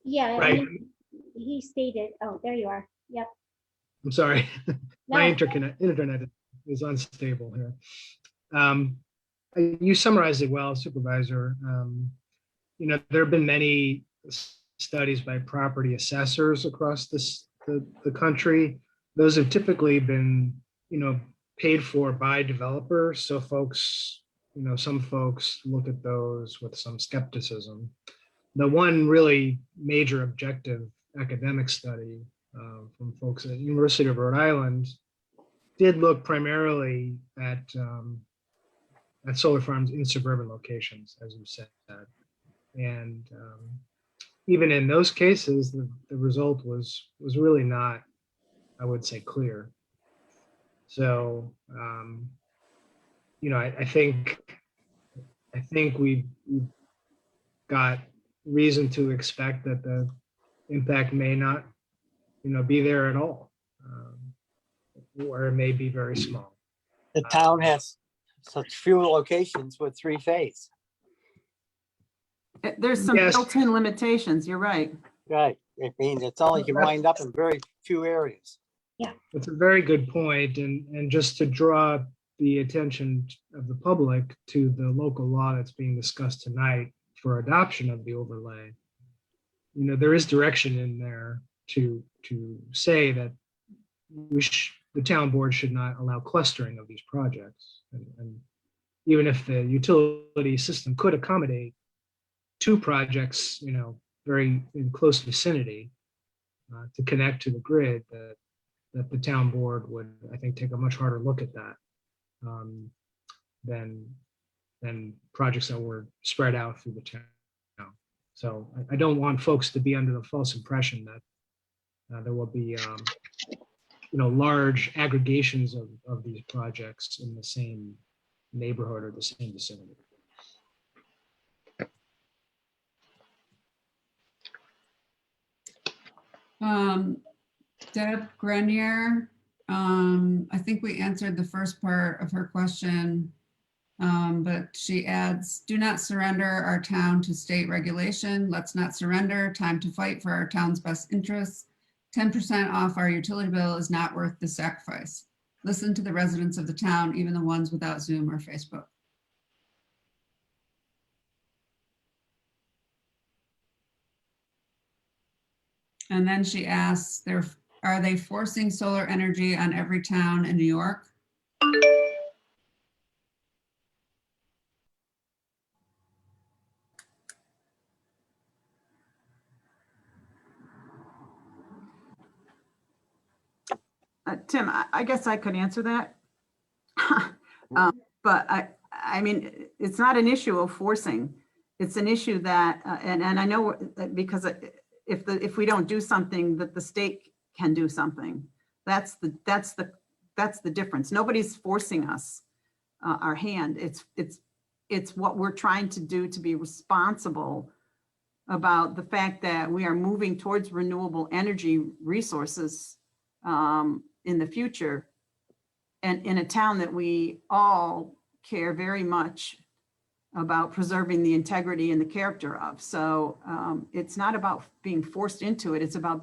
Yeah, Right. he stated, oh, there you are. Yep. I'm sorry. My No. internet is unstable here. You summarized it well, Supervisor. There have been many studies by property assessors across the country. Those have typically been, paid for by developers. So folks, some folks look at those with some skepticism. The one really major objective academic study from folks at the University of Rhode Island did look primarily at solar farms in suburban locations, as you said. And even in those cases, the result was really not, I would say, clear. So, I think we've got reason to expect that the impact may not, be there at all, or it may be very small. The town has such few locations with three-phase. There's some Yes. built-in limitations, you're right. Right. I mean, it's only can wind up in very few areas. That's a very good point, and just to draw the attention of the public to the local law that's being discussed tonight for adoption of the overlay. There is direction in there to say that the town board should not allow clustering of these projects. And even if the utility system could accommodate two projects, very in close vicinity to connect to the grid, that the town board would, I think, take a much harder look at that than projects that were spread out through the town. So I don't want folks to be under the false impression that there will be, large aggregations of these projects in the same neighborhood or the same vicinity. Deb Grenier, I think we answered the first part of her question, but she adds, do not surrender our town to state regulation. Let's not surrender. Time to fight for our town's best interests. 10% off our utility bill is not worth the sacrifice. Listen to the residents of the town, even the ones without Zoom or Facebook. And then she asks, are they forcing solar energy on every town in New York? Tim, I guess I could answer that. But I mean, it's not an issue of forcing. It's an issue that, and I know that because if we don't do something, that the state can do something. That's the difference. Nobody's forcing us our hand. It's what we're trying to do to be responsible about the fact that we are moving towards renewable energy resources in the future, and in a town that we all care very much about preserving the integrity and the character of. So it's not about being forced into it. It's about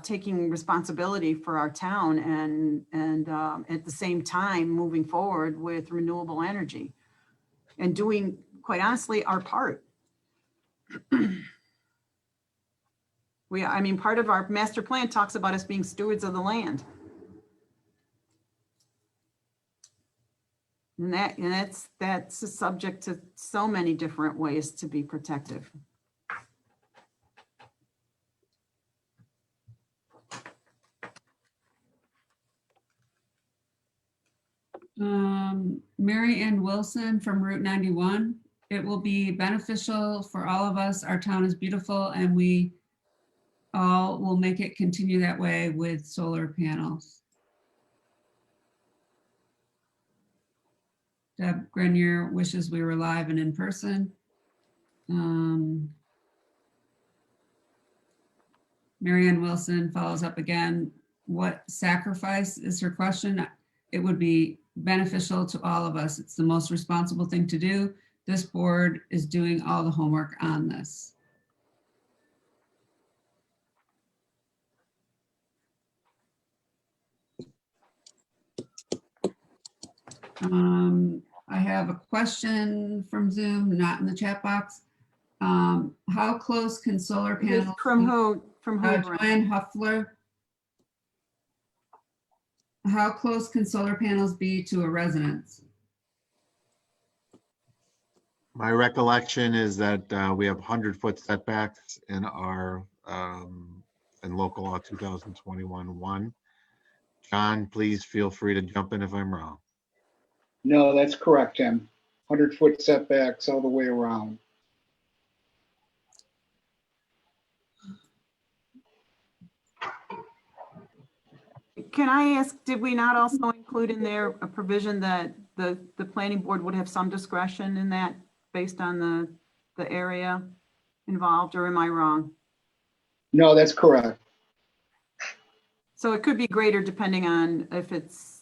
taking responsibility for our town and at the same time moving forward with renewable energy and doing, quite honestly, our part. Part of our master plan talks about us being stewards of the land. And that's a subject to so many different ways to be protective. Mary Ann Wilson from Route 91. It will be beneficial for all of us. Our town is beautiful and we all will make it continue that way with solar panels. Deb Grenier wishes we were live and in person. Marianne Wilson follows up again. What sacrifice is her question? It would be beneficial to all of us. It's the most responsible thing to do. This board is doing all the homework on this. I have a question from Zoom, not in the chat box. How close can solar panels? From who? Joanne Huffler. How close can solar panels be to a residence? My recollection is that we have 100-foot setbacks in our in local law 2021-1. John, please feel free to jump in if I'm wrong. No, that's correct, Tim. 100-foot setbacks all the way around. Can I ask, did we not also include in there a provision that the planning board would have some discretion in that based on the area involved, or am I wrong? No, that's correct. So it could be greater depending on if it's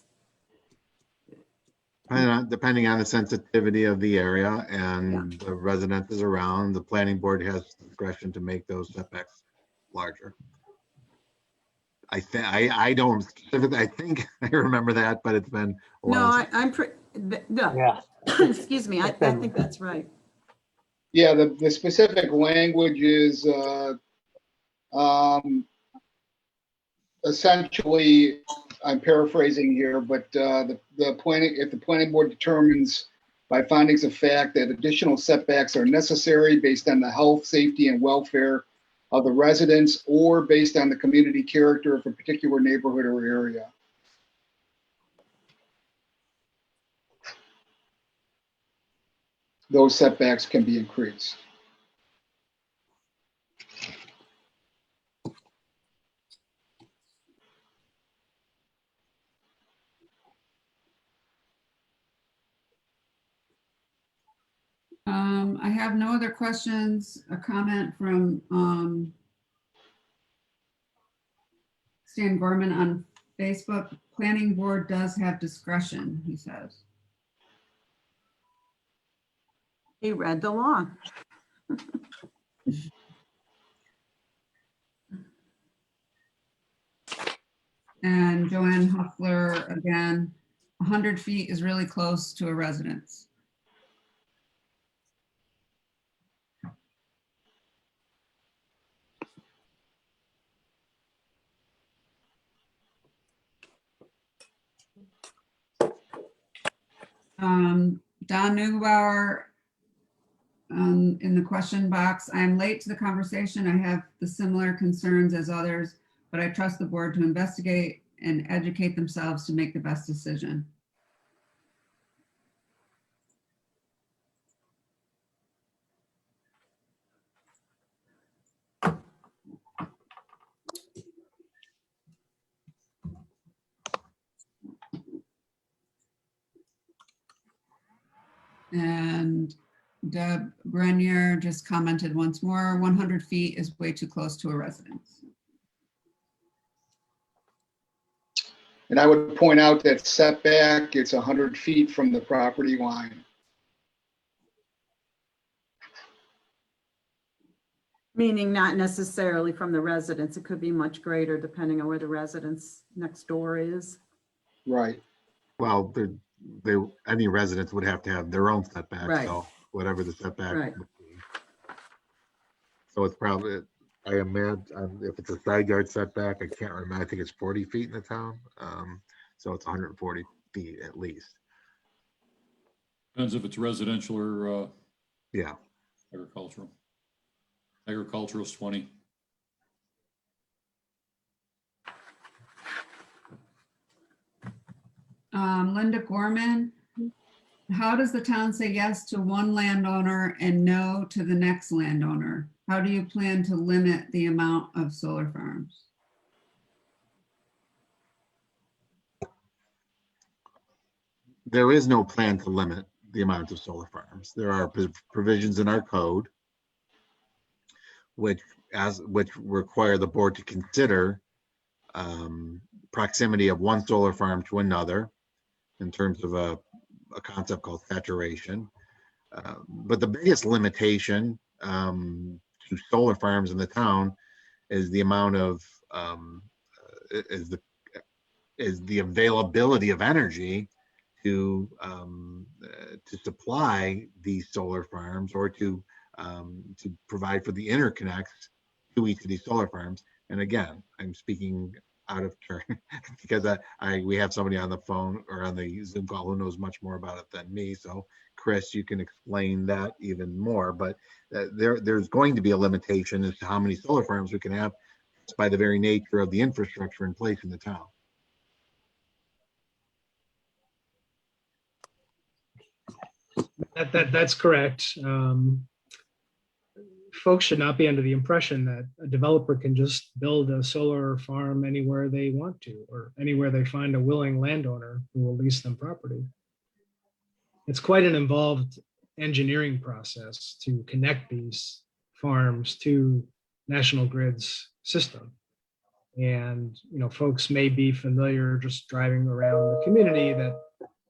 Depending on the sensitivity of the area and the residents around, the planning board has discretion to make those setbacks larger. I think, I don't, specifically, I think I remember that, but it's been a No, while. I'm pretty, no, Yeah. excuse me, I think that's right. Yeah, the specific language is essentially, I'm paraphrasing here, but if the planning board determines by findings of fact that additional setbacks are necessary based on the health, safety, and welfare of the residents or based on the community character of a particular neighborhood or area. Those setbacks can be increased. I have no other questions. A comment from Stan Gorman on Facebook. Planning board does have discretion, he says. He read the law. And Joanne Huffler, again, 100 feet is really close to a residence. Don Neubauer, in the question box, I am late to the conversation. I have the similar concerns as others, but I trust the board to investigate and educate themselves to make the best decision. And Deb Grenier just commented once more, 100 feet is way too close to a residence. And I would point out that setback, it's 100 feet from the property line. Meaning not necessarily from the residence. It could be much greater depending on where the residence next door is. Right. Well, any residents would have to have their own setback, Right. so whatever the setback Right. would be. So it's probably, I imagine, if it's a side yard setback, I can't remember, I think it's 40 feet in the town. So it's 140 feet at least. Depends if it's residential or Yeah. agricultural. Agricultural is 20. Linda Gorman, how does the town say yes to one landowner and no to the next landowner? How do you plan to limit the amount of solar farms? There is no plan to limit the amount of solar farms. There are provisions in our code which require the board to consider proximity of one solar farm to another in terms of a concept called saturation. But the biggest limitation to solar farms in the town is the amount of is the availability of energy to supply these solar farms or to provide for the interconnects to each of these solar farms. And again, I'm speaking out of turn because we have somebody on the phone or on the Zoom call who knows much more about it than me. So Chris, you can explain that even more, but there's going to be a limitation as to how many solar farms we can have just by the very nature of the infrastructure in place in the town. That's correct. Folks should not be under the impression that a developer can just build a solar farm anywhere they want to, or anywhere they find a willing landowner who will lease them property. It's quite an involved engineering process to connect these farms to National Grid's system. And, folks may be familiar just driving around the community that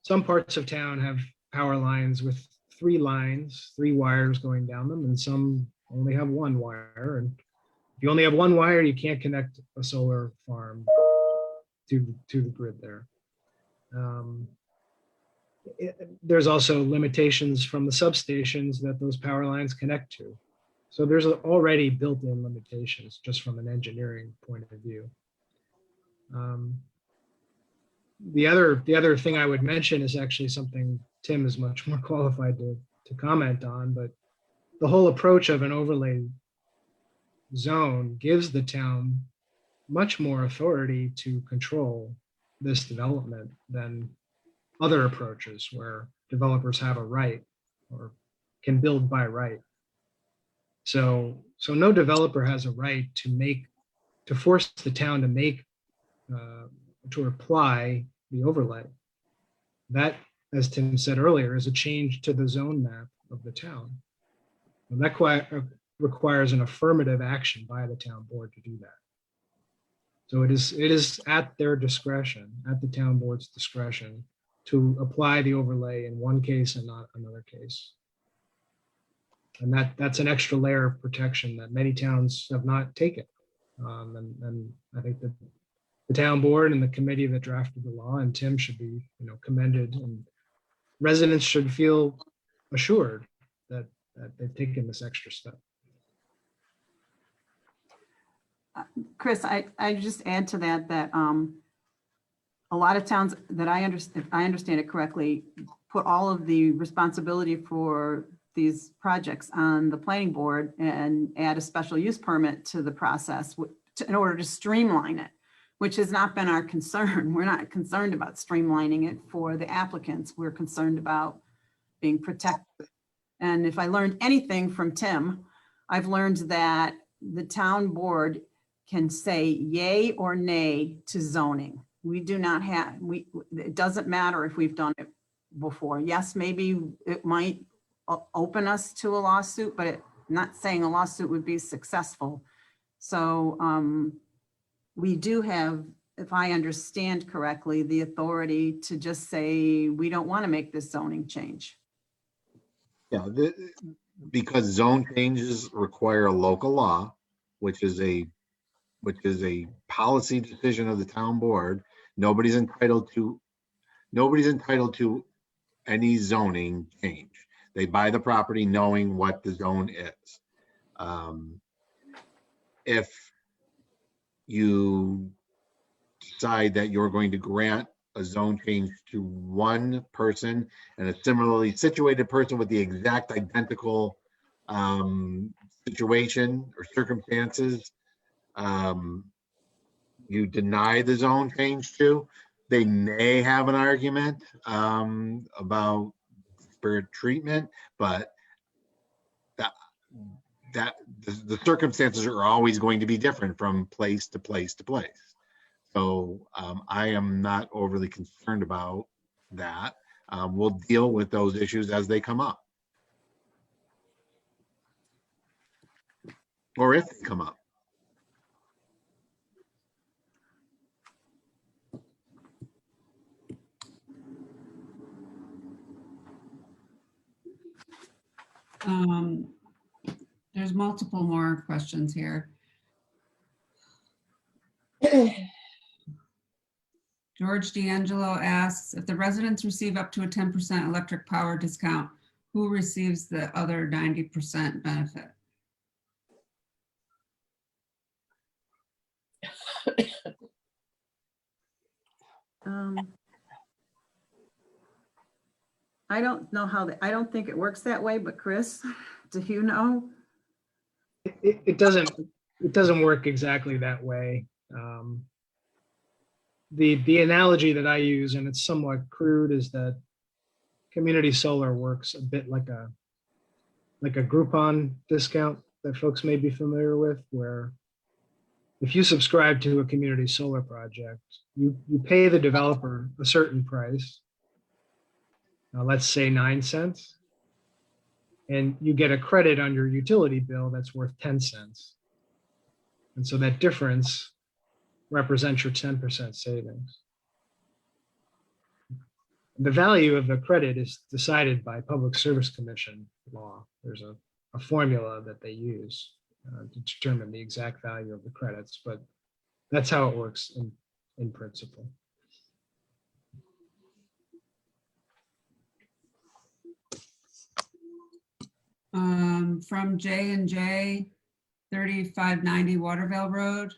some parts of town have power lines with 3 lines, 3 wires going down them, and some only have 1 wire. And if you only have 1 wire, you can't connect a solar farm to the grid there. There's also limitations from the substations that those power lines connect to. So there's already built-in limitations just from an engineering point of view. The other thing I would mention is actually something Tim is much more qualified to comment on, but the whole approach of an overlay zone gives the town much more authority to control this development than other approaches where developers have a right or can build by right. So no developer has a right to force the town to to apply the overlay. That, as Tim said earlier, is a change to the zone map of the town. And that requires an affirmative action by the town board to do that. So it is at their discretion, at the town board's discretion, to apply the overlay in one case and not another case. And that's an extra layer of protection that many towns have not taken. And I think that the town board and the committee that drafted the law and Tim should be, commended, and residents should feel assured that they've taken this extra step. Chris, I just add to that a lot of towns that I understand it correctly, put all of the responsibility for these projects on the planning board and add a special use permit to the process in order to streamline it, which has not been our concern. We're not concerned about streamlining it for the applicants. We're concerned about being protected. And if I learned anything from Tim, I've learned that the town board can say yay or nay to zoning. We do not have, it doesn't matter if we've done it before. Yes, maybe it might open us to a lawsuit, but not saying a lawsuit would be successful. So we do have, if I understand correctly, the authority to just say, we don't want to make this zoning change. Yeah, because zone changes require a local law, which is a policy decision of the town board. Nobody's entitled to any zoning change. They buy the property knowing what the zone is. If you decide that you're going to grant a zone change to one person and a similarly situated person with the exact identical situation or circumstances, you deny the zone change to, they may have an argument about disparate treatment, but the circumstances are always going to be different from place to place to place. So I am not overly concerned about that. We'll deal with those issues as they come up, or if they come up. There's multiple more questions here. George D'Angelo asks, if the residents receive up to a 10% electric power discount, who receives the other 90% benefit? I don't know how, I don't think it works that way, but Chris, do you know? It doesn't work exactly that way. The analogy that I use, and it's somewhat crude, is that community solar works a bit like a Groupon discount that folks may be familiar with, where if you subscribe to a community solar project, you pay the developer a certain price, let's say 9 cents, and you get a credit on your utility bill that's worth 10 cents. And so that difference represents your 10% savings. The value of the credit is decided by Public Service Commission law. There's a formula that they use to determine the exact value of the credits, but that's how it works in principle. From J&J 3590 Waterville Road.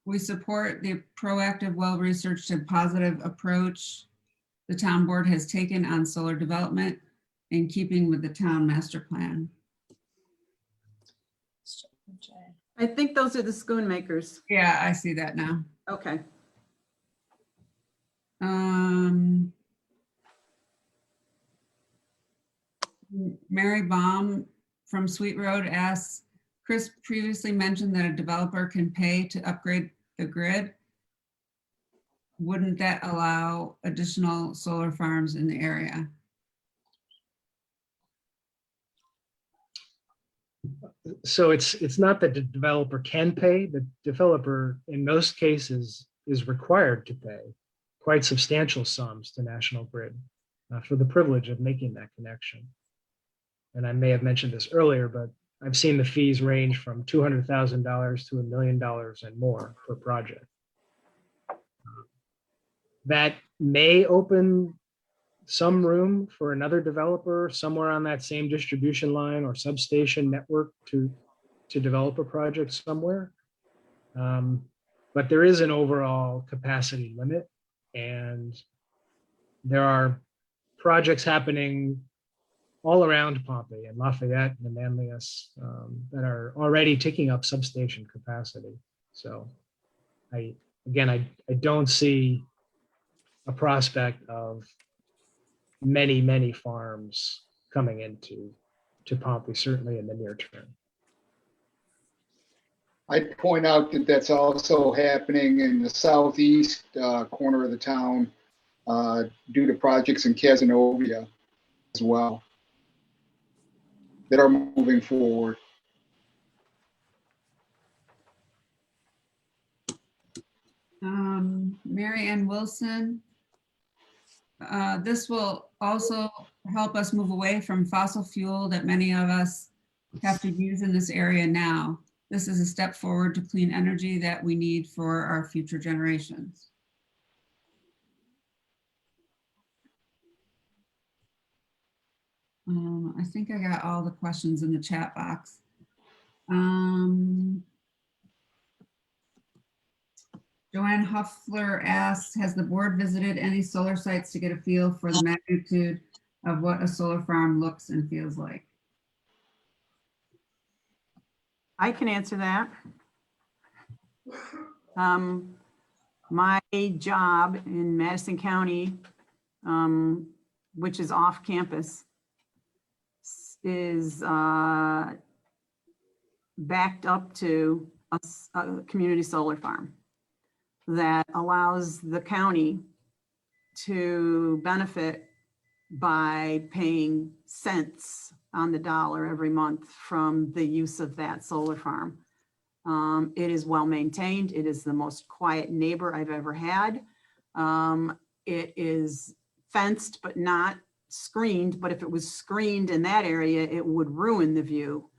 We support the proactive, well-researched and positive approach the town board has taken on solar development in keeping with the town master plan. I think those are the Schoonmakers. Yeah, I see that now. Okay. Mary Baum from Sweet Road asks, Chris previously mentioned that a developer can pay to upgrade the grid. Wouldn't that allow additional solar farms in the area? So it's not that the developer can pay. The developer, in most cases, is required to pay quite substantial sums to National Grid for the privilege of making that connection. And I may have mentioned this earlier, but I've seen the fees range from $200,000 to $1 million and more per project. That may open some room for another developer somewhere on that same distribution line or substation network to develop a project somewhere. But there is an overall capacity limit, and there are projects happening all around Pompey and Lafayette and Manlius that are already taking up substation capacity. So I don't see a prospect of many farms coming into Pompey, certainly in the near term. I'd point out that that's also happening in the southeast corner of the town due to projects in Casanova as well that are moving forward. Mary Ann Wilson. This will also help us move away from fossil fuel that many of us have to use in this area now. This is a step forward to clean energy that we need for our future generations. I think I got all the questions in the chat box. Joanne Huffler asks, has the board visited any solar sites to get a feel for the magnitude of what a solar farm looks and feels like? I can answer that. My job in Madison County, which is off campus, is backed up to a community solar farm that allows the county to benefit by paying cents on the dollar every month from the use of that solar farm. It is well maintained. It is the most quiet neighbor I've ever had. It is fenced but not screened, but if it was screened in that area, it would ruin the view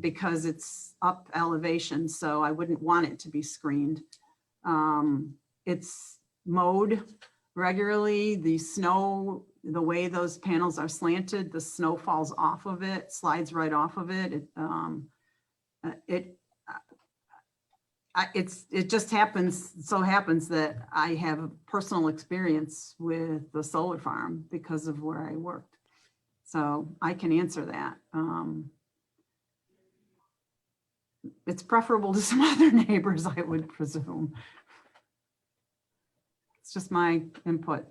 because it's up elevation, so I wouldn't want it to be screened. It's mowed regularly. The snow, the way those panels are slanted, the snow falls off of it, slides right off of it. It just so happens that I have personal experience with the solar farm because of where I worked. So I can answer that. It's preferable to some other neighbors, I would presume. It's just my input.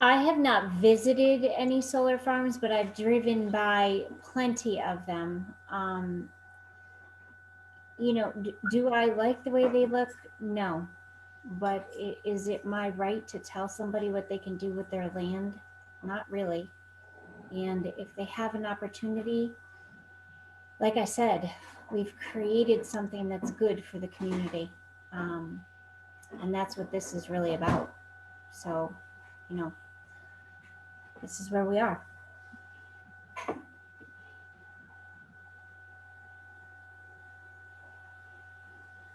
I have not visited any solar farms, but I've driven by plenty of them. You know, do I like the way they look? No. But is it my right to tell somebody what they can do with their land? Not really. And if they have an opportunity, like I said, we've created something that's good for the community. And that's what this is really about. So, you know, this is where we are.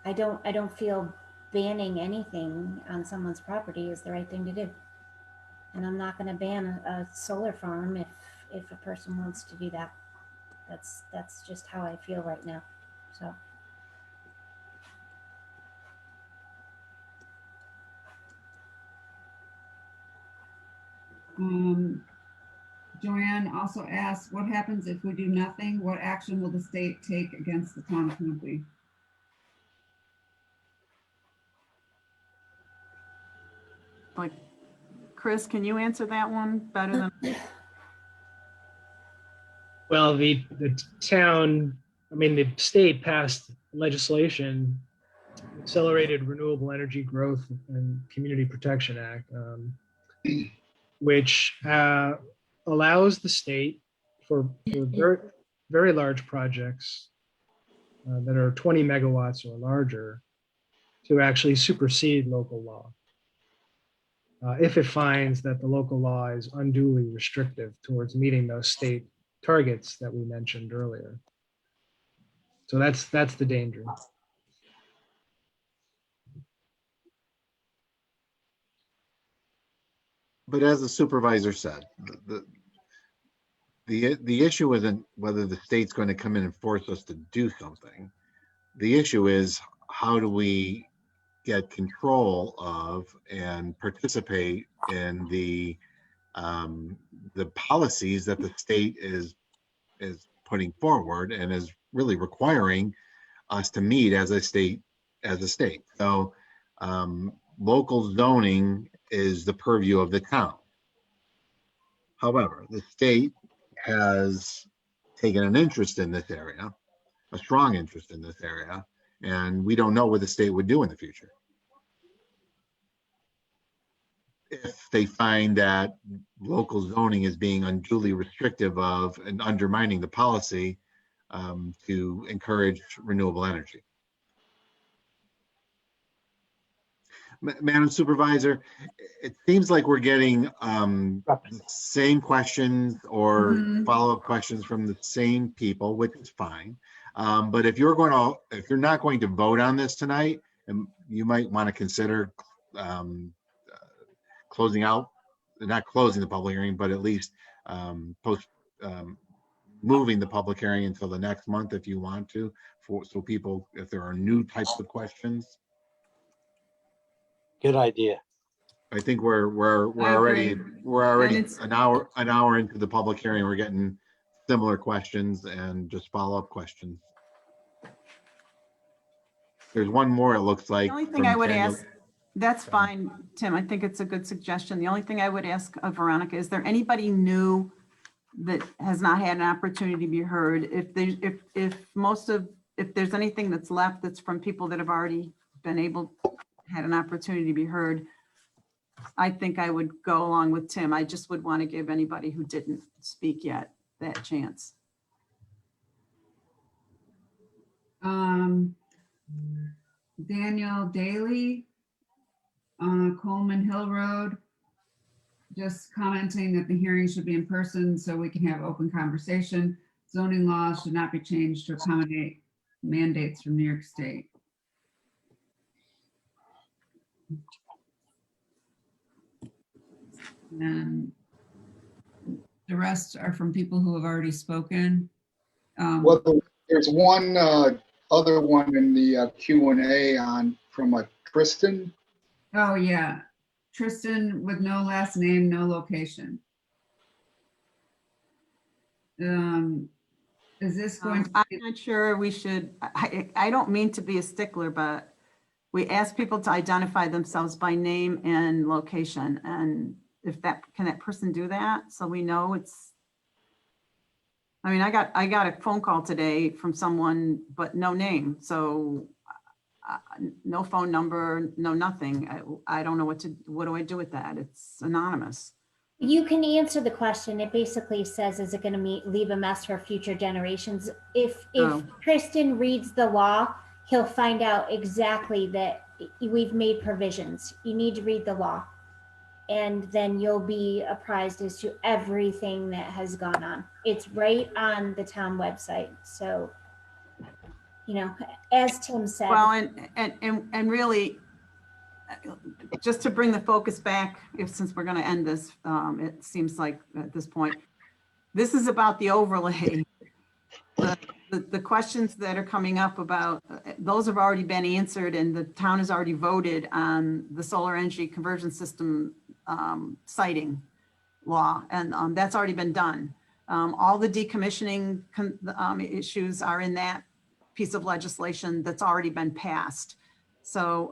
I don't feel banning anything on someone's property is the right thing to do. And I'm not going to ban a solar farm if a person wants to do that. That's just how I feel right now. So. Joanne also asked, what happens if we do nothing? What action will the state take against the town of Pompey? Like, Chris, can you answer that one better than? Well, the town, I mean, the state passed legislation, Accelerated Renewable Energy Growth and Community Protection Act, which allows the state for very, very large projects that are 20 megawatts or larger to actually supersede local law. If it finds that the local law is unduly restrictive towards meeting those state targets that we mentioned earlier. So that's the danger. But as the supervisor said, the issue isn't whether the state's going to come in and force us to do something. The issue is, how do we get control of and participate in the policies that the state is putting forward and is really requiring us to meet as a state. So local zoning is the purview of the town. However, the state has taken an interest in this area, a strong interest in this area, and we don't know what the state would do in the future. If they find that local zoning is being unduly restrictive of and undermining the policy to encourage renewable energy. Madam Supervisor, it seems like we're getting the same questions or follow-up questions from the same people, which is fine. But if you're not going to vote on this tonight, you might want to consider closing out, not closing the public hearing, but at least moving the public hearing until the next month if you want to, so people, if there are new types of questions. Good idea. I think we're already an hour into the public hearing. We're getting similar questions and just follow-up questions. There's one more, it looks like. The only thing I would ask, that's fine, Tim. I think it's a good suggestion. The only thing I would ask of Veronica, is there anybody new that has not had an opportunity to be heard? If there's anything that's left that's from people that have already had an opportunity to be heard, I think I would go along with Tim. I just would want to give anybody who didn't speak yet that chance. Daniel Daly, Coleman Hill Road, just commenting that the hearing should be in person so we can have open conversation. Zoning laws should not be changed to accommodate mandates from New York State. And the rest are from people who have already spoken. Well, there's one other one in the Q&A from Tristan. Oh yeah, Tristan with no last name, no location. Is this going to I'm not sure we should, I don't mean to be a stickler, but we ask people to identify themselves by name and location. And if can that person do that? So we know it's, I mean, I got a phone call today from someone, but no name. So no phone number, no nothing. I don't know what do I do with that? It's anonymous. You can answer the question. It basically says, is it going to leave a mess for future generations? If Tristan reads the law, he'll find out exactly that we've made provisions. You need to read the law. And then you'll be apprised as to everything that has gone on. It's right on the town website. So, you know, as Tim said. Well, and really, just to bring the focus back, since we're going to end this, it seems like at this point, this is about the overlay. The questions that are coming up about, those have already been answered, and the town has already voted on the solar energy conversion system siting law, and that's already been done. All the decommissioning issues are in that piece of legislation that's already been passed. So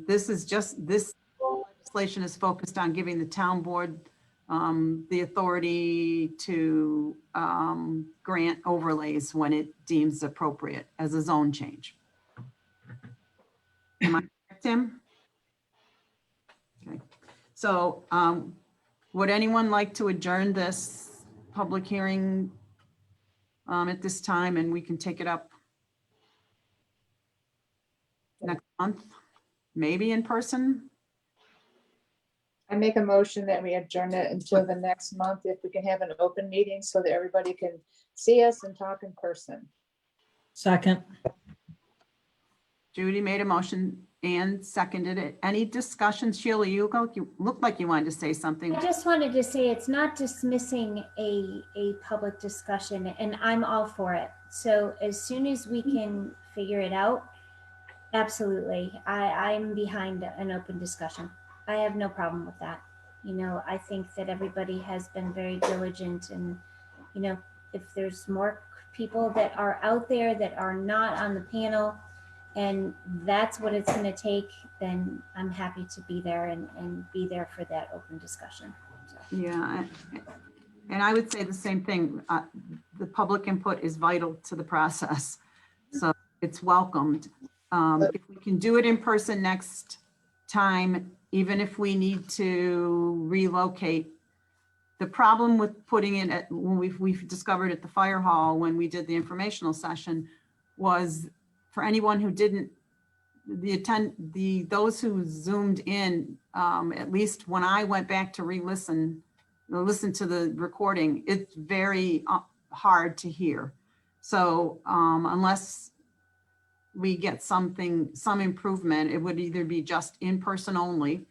this legislation is focused on giving the town board the authority to grant overlays when it deems appropriate as a zone change. Am I correct, Tim? Okay. So would anyone like to adjourn this public hearing at this time, and we can take it up next month, maybe in person? I make a motion that we adjourn it until the next month, if we can have an open meeting so that everybody can see us and talk in person. Second. Judy made a motion and seconded it. Any discussion? Sheila, you looked like you wanted to say something. I just wanted to say it's not dismissing a public discussion, and I'm all for it. So as soon as we can figure it out, absolutely. I'm behind an open discussion. I have no problem with that. You know, I think that everybody has been very diligent, and, you know, if there's more people that are out there that are not on the panel, and that's what it's going to take, then I'm happy to be there and be there for that open discussion. So. Yeah, and I would say the same thing. The public input is vital to the process, so it's welcomed. If we can do it in person next time, even if we need to relocate, the problem with putting it at, when we've discovered at the fire hall when we did the informational session, was for anyone who didn't, those who zoomed in, at least when I went back to listen to the recording, it's very hard to hear. So unless we get some improvement, it would either be just in person only,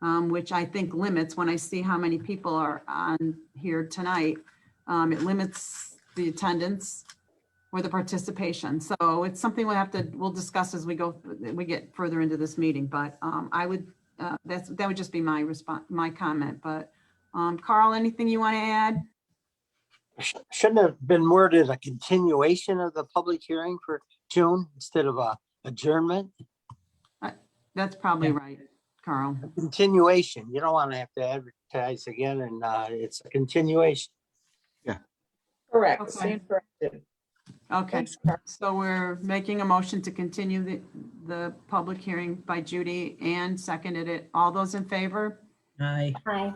which I think limits, when I see how many people are on here tonight, it limits the attendance or the participation. So it's something we'll discuss as we get further into this meeting. But I would, that would just be my response, my comment. But Carl, anything you want to add? Shouldn't have been worded a continuation of the public hearing for June instead of a adjournment? That's probably right, Carl. A continuation. You don't want to have to advertise again, and it's a continuation. Correct. Okay. Stand corrected. Okay, Thanks, Carl. so we're making a motion to continue the public hearing by Judy, and seconded it. All those in favor? Aye. Hi.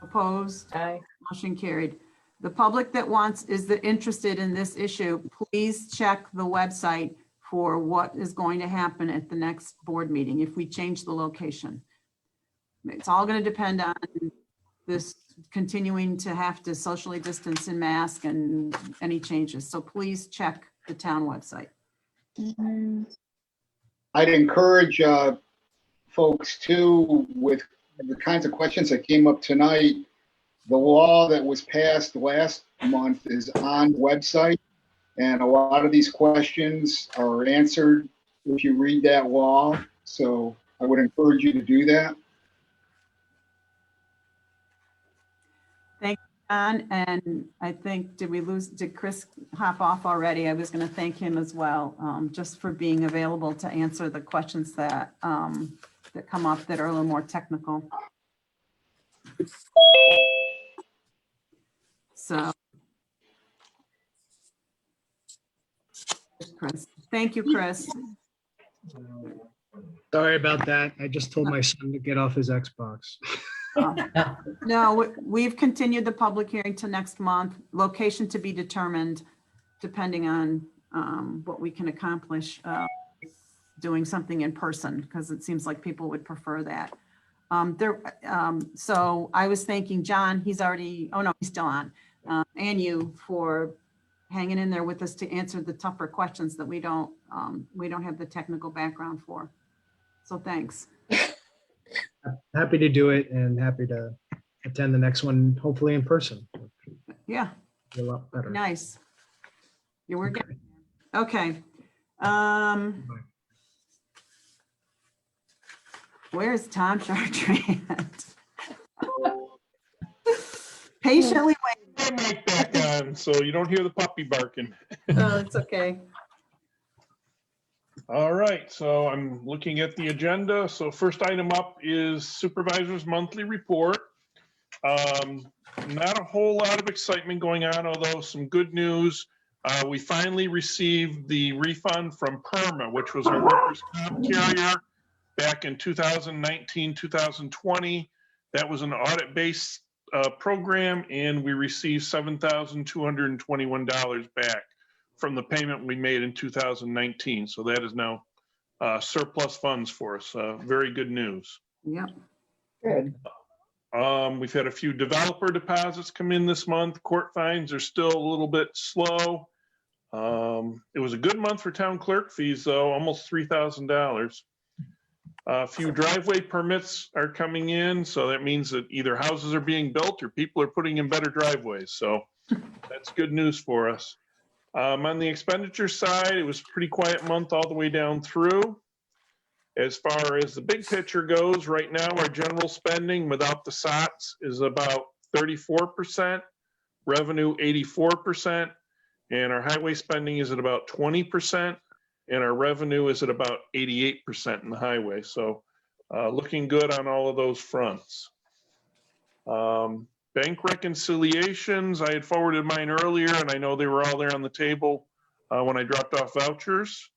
Opposed? Aye. Motion carried. The public that is interested in this issue, please check the website for what is going to happen at the next board meeting if we change the location. It's all going to depend on this continuing to have to socially distance and mask and any changes. So please check the town website. I'd encourage folks too, with the kinds of questions that came up tonight. The law that was passed last month is on the website, and a lot of these questions are answered if you read that law. So I would encourage you to do that. Thank you, John. And I think, did Chris hop off already? I was going to thank him as well, just for being available to answer the questions that come up that are a little more technical. So, Chris. Thank you, Chris. Sorry about that. I just told my son to get off his Xbox. No, we've continued the public hearing to next month. Location to be determined, depending on what we can accomplish doing something in person, because it seems like people would prefer that. So I was thanking John, he's already, oh no, he's still on, and you for hanging in there with us to answer the tougher questions that we don't have the technical background for. So thanks. Happy to do it and happy to attend the next one, hopefully in person. Yeah, A lot better. nice. You were good. Okay. Where's Tom Chartrand? Patiently waiting. Put my mic back on so you don't hear the puppy barking. Oh, it's okay. All right, so I'm looking at the agenda. So first item up is Supervisors Monthly Report. Not a whole lot of excitement going on, although some good news. We finally received the refund from PERMA, which was our workers' comp carrier back in 2019, 2020. That was an audit-based program, and we received $7,221 back from the payment we made in 2019. So that is now surplus funds for us. Very good news. Yep. Good. We've had a few developer deposits come in this month. Court fines are still a little bit slow. It was a good month for town clerk fees, though, almost $3,000. A few driveway permits are coming in, so that means that either houses are being built or people are putting in better driveways. So that's good news for us. On the expenditure side, it was a pretty quiet month all the way down through. As far as the big picture goes, right now, our general spending without the SOTs is about 34%, revenue 84%, and our highway spending is at about 20%, and our revenue is at about 88% in the highway. So looking good on all of those fronts. Bank reconciliations, I had forwarded mine earlier, and I know they were all there on the table when I dropped off vouchers.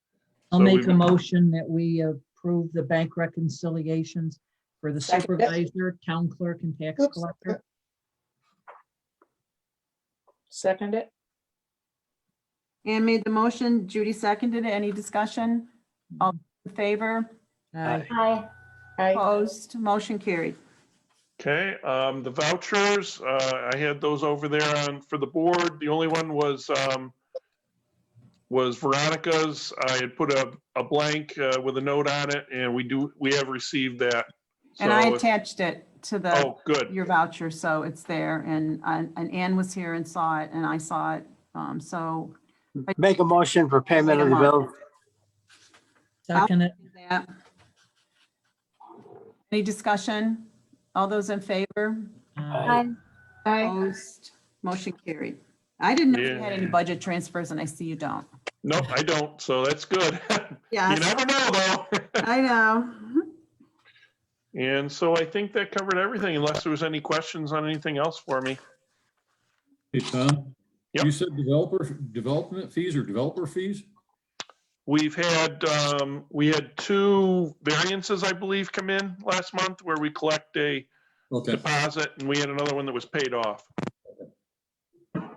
I'll So make we- a motion that we approve the bank reconciliations for the Second. supervisor, town clerk, and tax Oops. collector. Second it. Ann made the motion, Judy seconded it. Any discussion? All in favor? Aye. Hi. Aye. Opposed? Motion carried. Okay, the vouchers, I had those over there for the board. The only one was Veronica's. I had put a blank with a note on it, and we have received that. And I So if- attached it to the, Oh, good. your voucher, so it's there. And Ann was here and saw it, and I saw it. So Make a motion for payment of the bills. Second it. that. Any discussion? All those in favor? Aye. Hi. Opposed? Motion carried. I didn't know if you had any Yeah. budget transfers, and I see you don't. Nope, I don't, so that's good. Yes. You never know, though. I know. And so I think that covered everything, unless there was any questions on anything else for me. Hey, Tom? Yep. You said development fees or developer fees? We had 2 variances, I believe, come in last month where we collect a Okay, deposit, and we had another one that was paid off.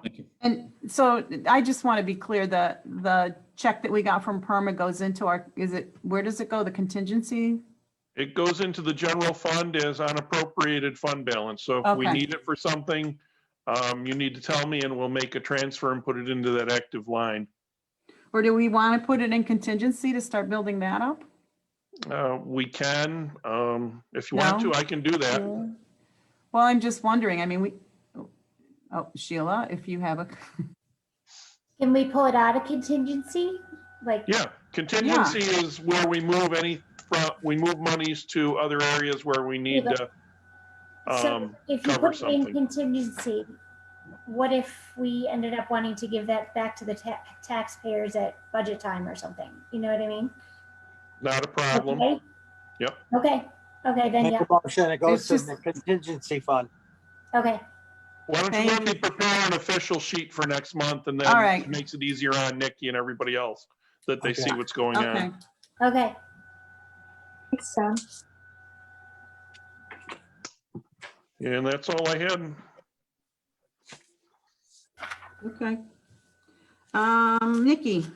thank you. And so I just want to be clear, the check that we got from PERMA goes into our, where does it go? The contingency? It goes into the general fund as unappropriated fund balance. So if we Okay. need it for something, you need to tell me and we'll make a transfer and put it into that active line. Or do we want to put it in contingency to start building that up? We can, if you want No? to, I can do that. Well, I'm just wondering, I mean, oh, Sheila, if you have a, Can we pull it out of contingency? Like, Yeah, contingency is where we move we move monies to other areas where we need to so if you cover put it in something. contingency, what if we ended up wanting to give that back to the taxpayers at budget time or something? You know what I mean? Not a problem. Okay. Yep. Okay, okay, then, Make yeah, a motion, it goes It's to just- the contingency fund. okay. Why don't you Thank let me prepare an official sheet for next month, and then All right. it makes it easier on Nikki and everybody else that they Okay. see what's going okay. on. Okay, Thanks, Tom. And that's all I had. Okay. Nikki,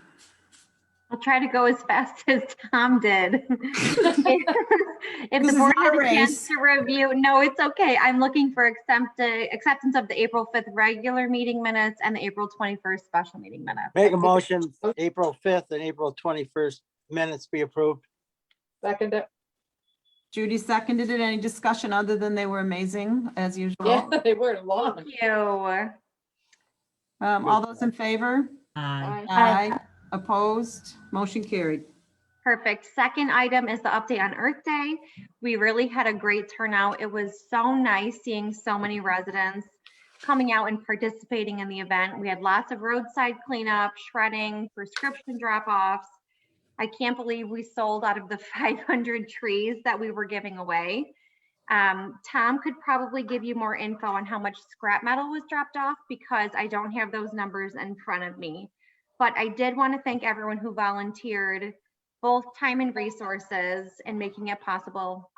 I'll try to go as fast as Tom did. If This the is board not has a a chance race. to review, no, it's okay. I'm looking for acceptance of the April 5th regular meeting minutes and the April 21st special meeting minutes. Make a motion, April 5th and April 21st minutes be approved. Second it. Judy seconded it. Any discussion other than they were amazing as usual? Yeah, they were long. Thank you. All those in favor? Aye. Aye. Opposed? Motion carried. Perfect. Second item is the update on Earth Day. We really had a great turnout. It was so nice seeing so many residents coming out and participating in the event. We had lots of roadside cleanup, shredding, prescription drop-offs. I can't believe we sold out of the 500 trees that we were giving away. Tom could probably give you more info on how much scrap metal was dropped off because I don't have those numbers in front of me. But I did want to thank everyone who volunteered both time and resources in making it possible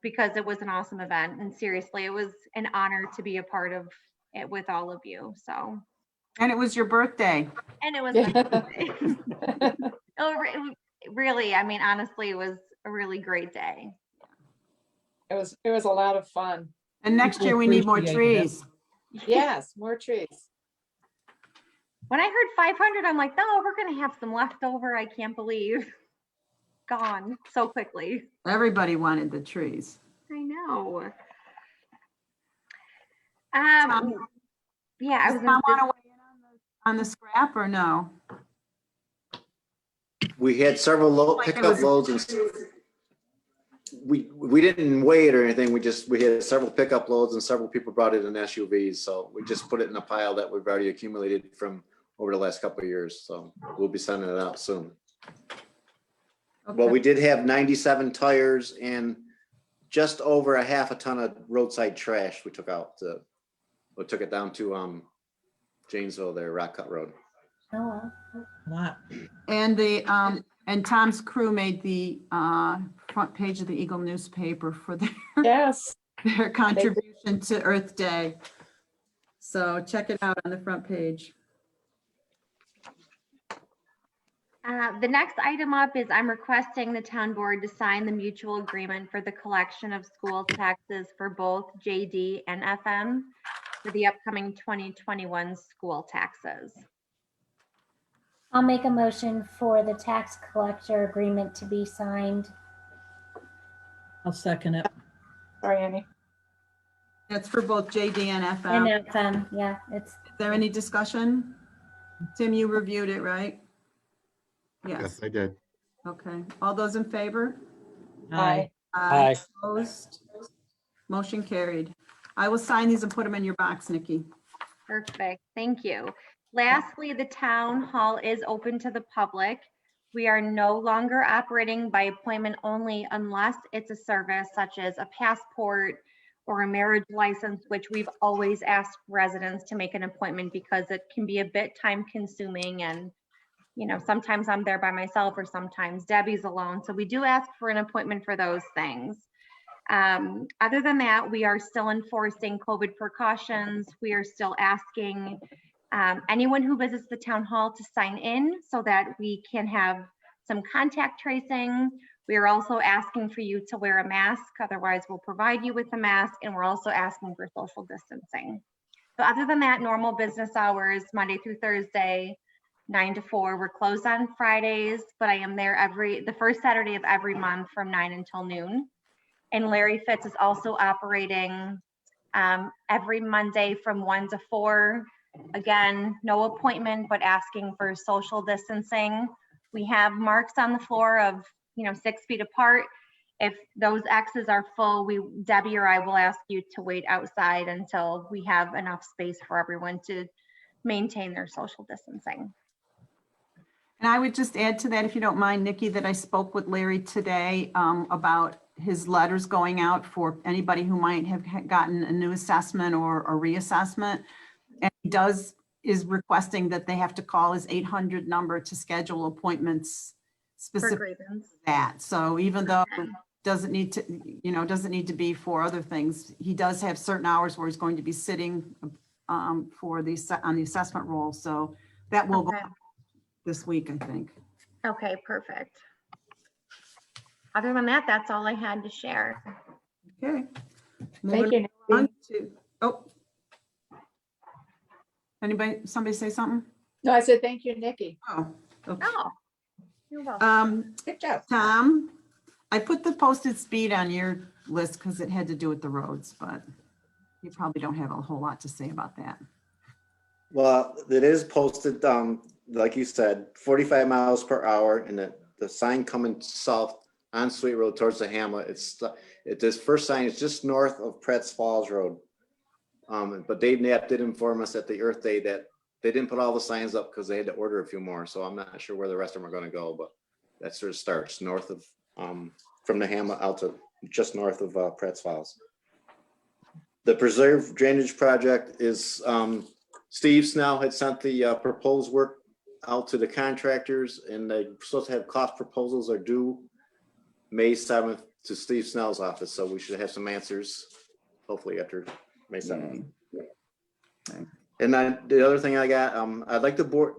because it was an awesome event. And seriously, it was an honor to be a part of it with all of you. So. And it was your birthday. And it was my birthday. Really, I mean, honestly, it was a really great day. It was a lot of fun. And next year we need more Appreciate it. trees. Yes, more trees. When I heard 500, I'm like, no, we're going to have some left over. I can't believe. Gone so quickly. Everybody wanted the trees. I know. Tom, Yeah, I Does was Tom want to weigh in on the scrap or no? We had several Like it pickup was- loads and we didn't weigh it or anything. We had several pickup loads and several people brought it in SUVs. So we just put it in a pile that we've already accumulated from over the last couple of years. So we'll be sending it out soon. Well, we did have 97 tires and just over a half a ton of roadside trash we took out. We took it down to Janesville there, Rock Cut Road. Oh, well. Lot. And the and Tom's crew made the front page of the Eagle newspaper for Yes. their contribution to Earth Day. So check it out on the front page. The next item up is I'm requesting the town board to sign the mutual agreement for the collection of school taxes for both JD and FM for the upcoming 2021 school taxes. I'll make a motion for the tax collector agreement to be signed. I'll second it. Sorry, Annie. That's for both JD and And FM. FM, yeah, it's, Is there any discussion? Tim, you reviewed it, right? Yes, Yes. I did. Okay. All those in favor? Aye. Aye. Opposed? Motion carried. I will sign these and put them in your box, Nikki. Perfect, thank you. Lastly, the town hall is open to the public. We are no longer operating by appointment only unless it's a service such as a passport or a marriage license, which we've always asked residents to make an appointment because it can be a bit time consuming and sometimes I'm there by myself or sometimes Debbie's alone. So we do ask for an appointment for those things. Other than that, we are still enforcing COVID precautions. We are still asking anyone who visits the town hall to sign in so that we can have some contact tracing. We are also asking for you to wear a mask, otherwise we'll provide you with a mask, and we're also asking for social distancing. So other than that, normal business hours, Monday through Thursday, 9 to 4. We're closed on Fridays, but I am there the first Saturday of every month from 9 until noon. And Larry Fitz is also operating every Monday from 1 to 4. Again, no appointment, but asking for social distancing. We have marks on the floor of 6 feet apart. If those X's are full, Debbie or I will ask you to wait outside until we have enough space for everyone to maintain their social distancing. And I would just add to that, if you don't mind, Nikki, that I spoke with Larry today about his letters going out for anybody who might have gotten a new assessment or a reassessment. And he is requesting that they have to call his 800 number to schedule appointments specifically for that. So even though it doesn't need to be for other things, he does have certain hours where he's going to be sitting on the assessment roll. So that will go this week, I think. Okay, perfect. Other than that, that's all I had to share. Okay. Thank Moving you. Nikki. on to, oh. Somebody say something? No, I said, thank you, Nikki. Oh, okay. Oh, you're welcome. Good job. Tom, I put the posted speed on your list because it had to do with the roads, but you probably don't have a whole lot to say about that. Well, it is posted, like you said, 45 miles per hour, and the sign coming south on Sweet Road towards the hamlet. This first sign is just north of Pratt's Falls Road. But Dave Knapp did inform us at the Earth Day that they didn't put all the signs up because they had to order a few more. So I'm not sure where the rest of them are going to go, but that sort of starts north of, from the hamlet out to just north of Pratt's Falls. The preserve drainage project is, Steve Snell had sent the proposed work out to the contractors, and they're supposed to have cost proposals are due May 7th to Steve Snell's office. So we should have some answers hopefully after May 7th. Okay. And then the other thing I got, I'd like the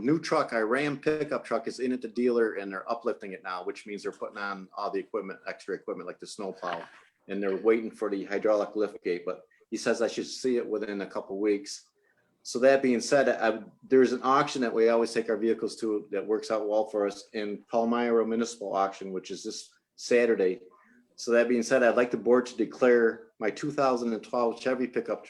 new truck, I Ram pickup truck is in at the dealer and they're uplifting it now, which means they're putting on all the equipment, extra equipment like the snow plow. And they're waiting for the hydraulic lift gate, but he says I should see it within a couple weeks. So that being said, there's an auction that we always take our vehicles to that works out well for us in Palmyra Municipal Auction, which is this Saturday. So that being said, I'd like the board to declare my 2012 Chevy pickup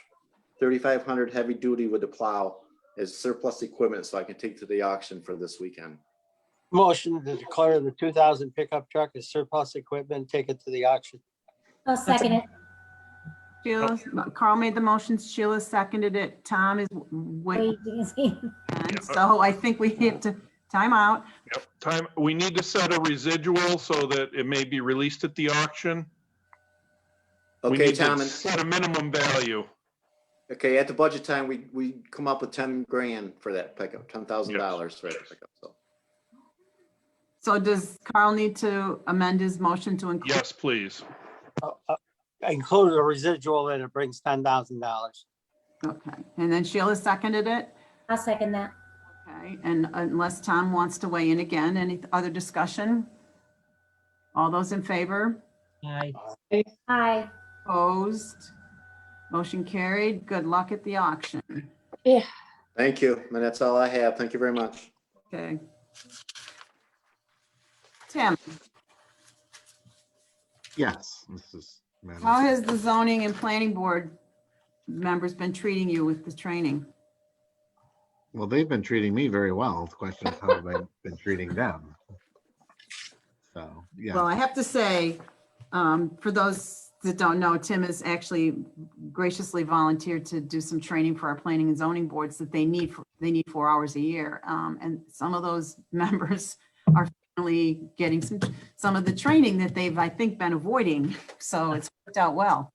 3500 heavy duty with the plow as surplus equipment so I can take to the auction for this weekend. Motion to declare the 2000 pickup truck as surplus equipment, take it to the auction. I'll second it. Sheila, Carl made the motion, Sheila seconded it, Tom is waiting. And so I think we have to time out. Yep, we need to set a residual so that it may be released at the auction. We Okay, need to Tom, and set a minimum value. okay, at the budget time, we come up with 10 grand for that pickup, $10,000 for that pickup. So does Carl need to amend his motion to include? Yes, please. Include a residual and it brings $10,000. Okay, and then Sheila seconded it. I'll second that. Okay, and unless Tom wants to weigh in again, any other discussion? All those in favor? Aye. Aye. Opposed? Motion carried. Good luck at the auction. Yeah. Thank you, and that's all I have. Thank you very much. Okay. Tim, Yes, this is. how has the zoning and planning board members been treating you with the training? Well, they've been treating me very well. The question is how have I been treating them? So, yeah. Well, I have to say, for those that don't know, Tim has actually graciously volunteered to do some training for our planning and zoning boards that they need 4 hours a year. And some of those members are finally getting some of the training that they've, I think, been avoiding. So it's worked out well.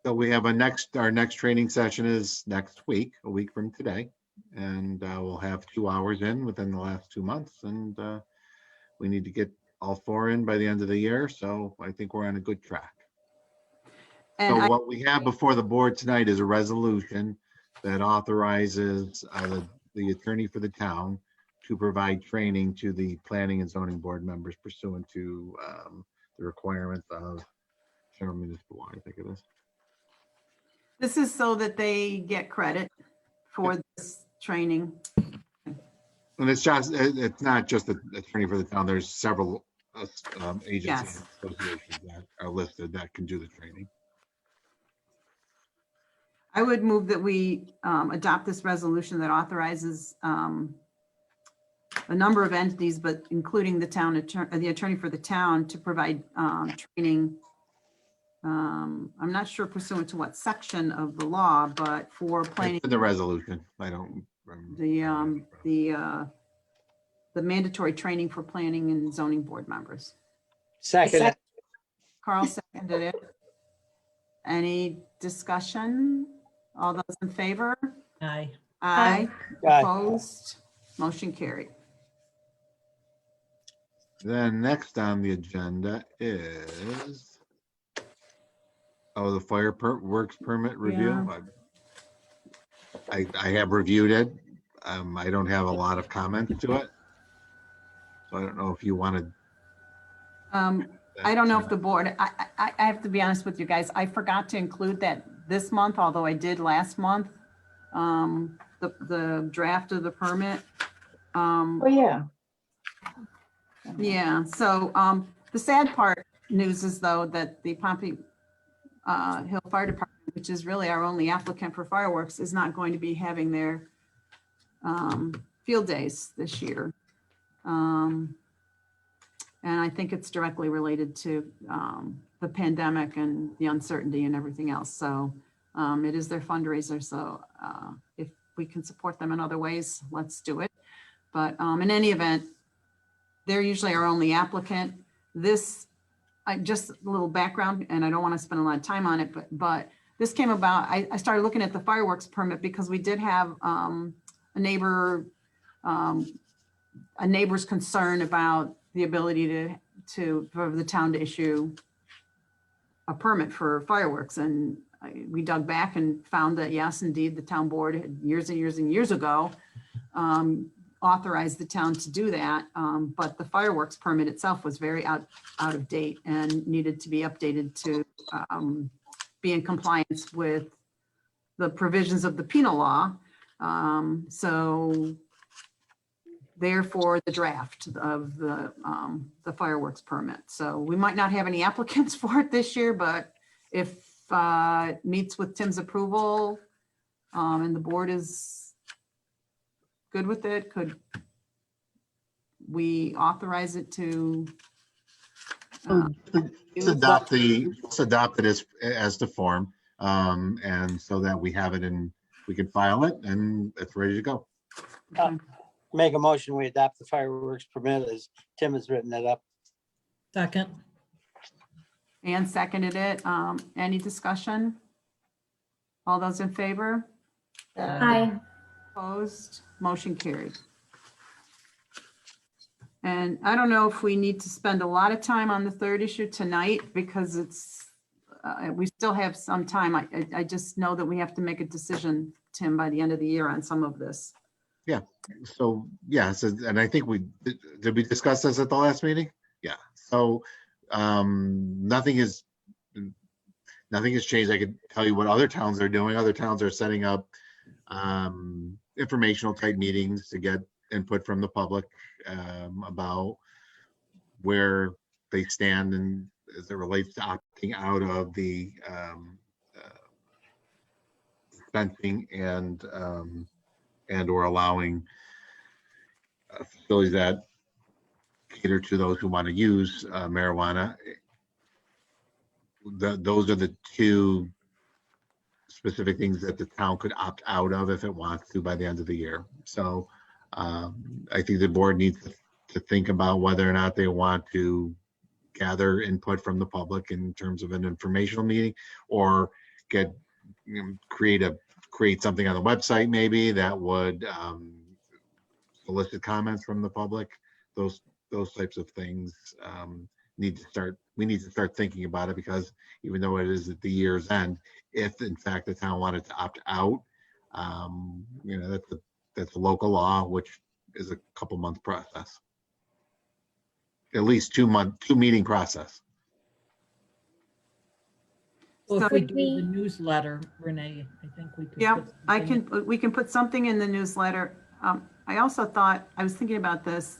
So we have our next training session is next week, a week from today. And we'll have 2 hours in within the last 2 months. And we need to get all 4 in by the end of the year. So I think we're on a good track. And So what we have before the board tonight is a resolution that authorizes the attorney for the town to provide training to the planning and zoning board members pursuant to the requirements of general municipal law, I think it is. this is so that they get credit for this training. And it's not just the attorney for the town. There's several agencies Yes. and associations that are listed that can do the training. I would move that we adopt this resolution that authorizes a number of entities, but including the town attorney, the attorney for the town, to provide training. I'm not sure pursuant to what section of the law, but for planning, It's in the resolution. I don't remember. the mandatory training for planning and zoning board members. Second. Carl seconded it. Any discussion? All those in favor? Aye. Aye. Aye. Opposed? Motion carried. Then next on the agenda is the fire works permit review. I have reviewed it. I don't have a lot of comments to it. So I don't know if you wanted. I don't know if the board, I have to be honest with you guys, I forgot to include that this month, although I did last month. The draft of the permit. Oh, yeah. Yeah, so the sad part news is though that the Pompey Hill Fire Department, which is really our only applicant for fireworks, is not going to be having their field days this year. And I think it's directly related to the pandemic and the uncertainty and everything else. So it is their fundraiser. So if we can support them in other ways, let's do it. But in any event, they're usually our only applicant. This, just a little background, and I don't want to spend a lot of time on it, but this came about, I started looking at the fireworks permit because we did have a neighbor's concern about the ability for the town to issue a permit for fireworks. And we dug back and found that yes, indeed, the town board had years and years and years ago authorized the town to do that. But the fireworks permit itself was very out of date and needed to be updated to be in compliance with the provisions of the penal law. So therefore the draft of the fireworks permit. So we might not have any applicants for it this year, but if it meets with Tim's approval and the board is good with it, could we authorize it to Let's adopt it as the form, and so that we have it and we can file it and it's ready to go. Make a motion, we adopt the fireworks permit as Tim has written it up. Second. and seconded it. Any discussion? All those in favor? Aye. Opposed? Motion carried. And I don't know if we need to spend a lot of time on the third issue tonight because it's, we still have some time. I just know that we have to make a decision, Tim, by the end of the year on some of this. Yeah, so, yeah, so, and I think did we discuss this at the last meeting? Yeah, so nothing has changed. I could tell you what other towns are doing. Other towns are setting up informational type meetings to get input from the public about where they stand and as it relates to opting out of the fencing and or allowing facilities that cater to those who want to use marijuana. Those are the two specific things that the town could opt out of if it wants to by the end of the year. So I think the board needs to think about whether or not they want to gather input from the public in terms of an informational meeting, or create something on the website maybe that would solicit comments from the public. Those types of things we need to start thinking about it, because even though it is at the year's end, if in fact the town wanted to opt out, that's a local law, which is a couple month process, at least 2 meeting process. Well, So if we would do the newsletter, Renee, I think we could. Yeah, put we can put something in the newsletter. I also thought, I was thinking about this,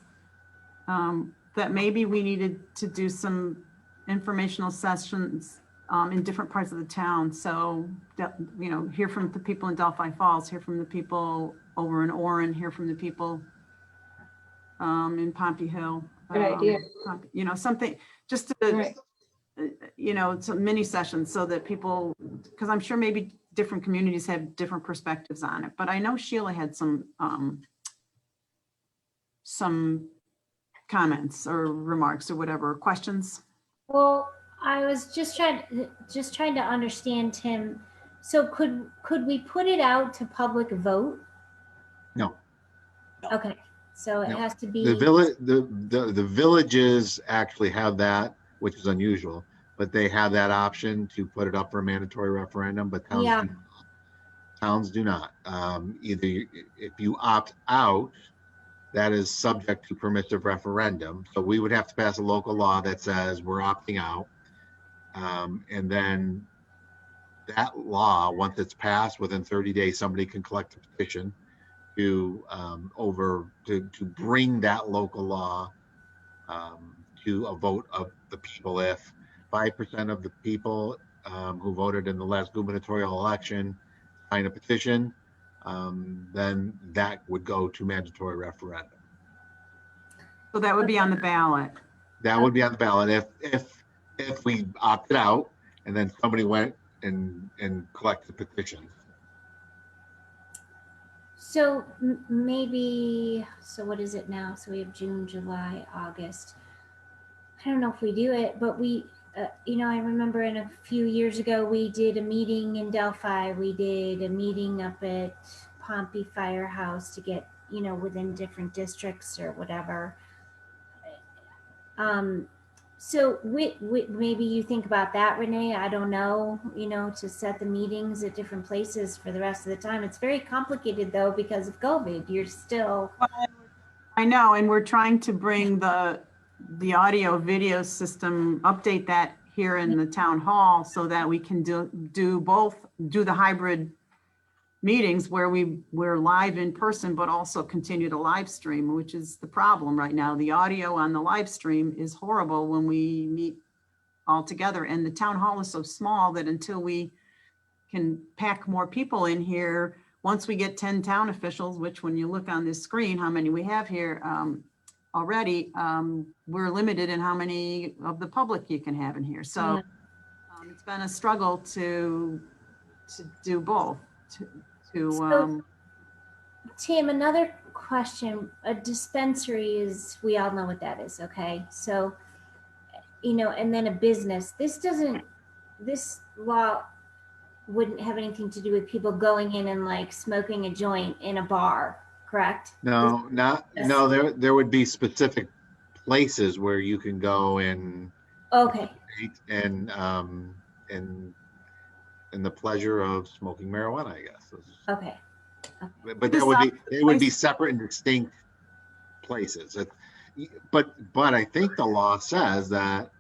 that maybe we needed to do some informational sessions in different parts of the town. So, hear from the people in Delphi Falls, hear from the people over in Orem, hear from the people in Pompey Hill. Good idea. Something just to, Right. some mini sessions so that people, because I'm sure maybe different communities have different perspectives on it, but I know Sheila had some comments or remarks or whatever, questions. Well, I was just trying to understand, Tim. So could we put it out to public vote? No. Okay, so it No. has to be. The villages actually have that, which is unusual, but they have that option to put it up for a mandatory referendum, but towns do not. Either if you opt out, that is subject to permissive referendum. So we would have to pass a local law that says we're opting out. And then that law, once it's passed, within 30 days, somebody can collect a petition to to bring that local law to a vote of the people. If 5% of the people who voted in the last gubernatorial election sign a petition, then that would go to mandatory referendum. So that would be on the ballot. That would be on the ballot if we opted out and then somebody went and collected petitions. So maybe, so what is it now? So we have June, July, August. I don't know if we do it, but we, I remember in a few years ago, we did a meeting in Delphi. We did a meeting up at Pompey Firehouse to get, within different districts or whatever. So maybe you think about that, Renee. I don't know, to set the meetings at different places for the rest of the time. It's very complicated though, because of COVID. You're still. I know, and we're trying to bring the audio video system, update that here in the town hall so that we can do the hybrid meetings where we're live in person, but also continue to live stream, which is the problem right now. The audio on the live stream is horrible when we meet all together, and the town hall is so small that until we can pack more people in here, once we get 10 town officials, which when you look on this screen, how many we have here already, we're limited in how many of the public you can have in here. So it's been a struggle to do both. Tim, another question. A dispensary is, we all know what that is, okay? So, and then a business. This law wouldn't have anything to do with people going in and like smoking a joint in a bar, correct? No, there would be specific places where you can go and okay, and the pleasure of smoking marijuana, I guess. Okay. But they would be separate and distinct places. But I think the law says that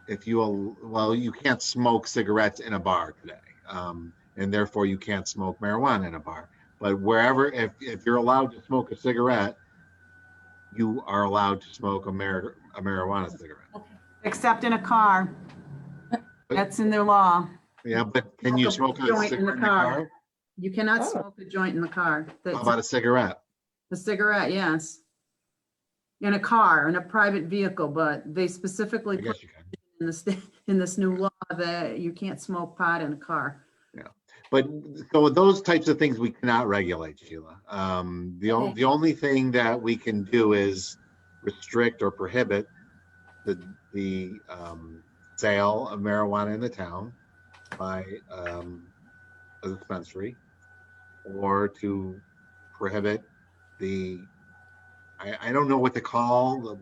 if you can't smoke cigarettes in a bar today, and therefore you can't smoke marijuana in a bar. But wherever, if you're allowed to smoke a cigarette, you are allowed to smoke a marijuana cigarette. Okay. Except in a car. That's in their law. Yeah, but can you smoke a cigarette in the car? You cannot smoke a joint in the car. How about a cigarette? A cigarette, yes. In a car, in a private vehicle, but they specifically put in this new law that you can't smoke pot in a car. Yeah, but so those types of things we cannot regulate, Sheila. The only thing that we can do is restrict or prohibit the sale of marijuana in the town by a dispensary, or to prohibit I don't know what to call the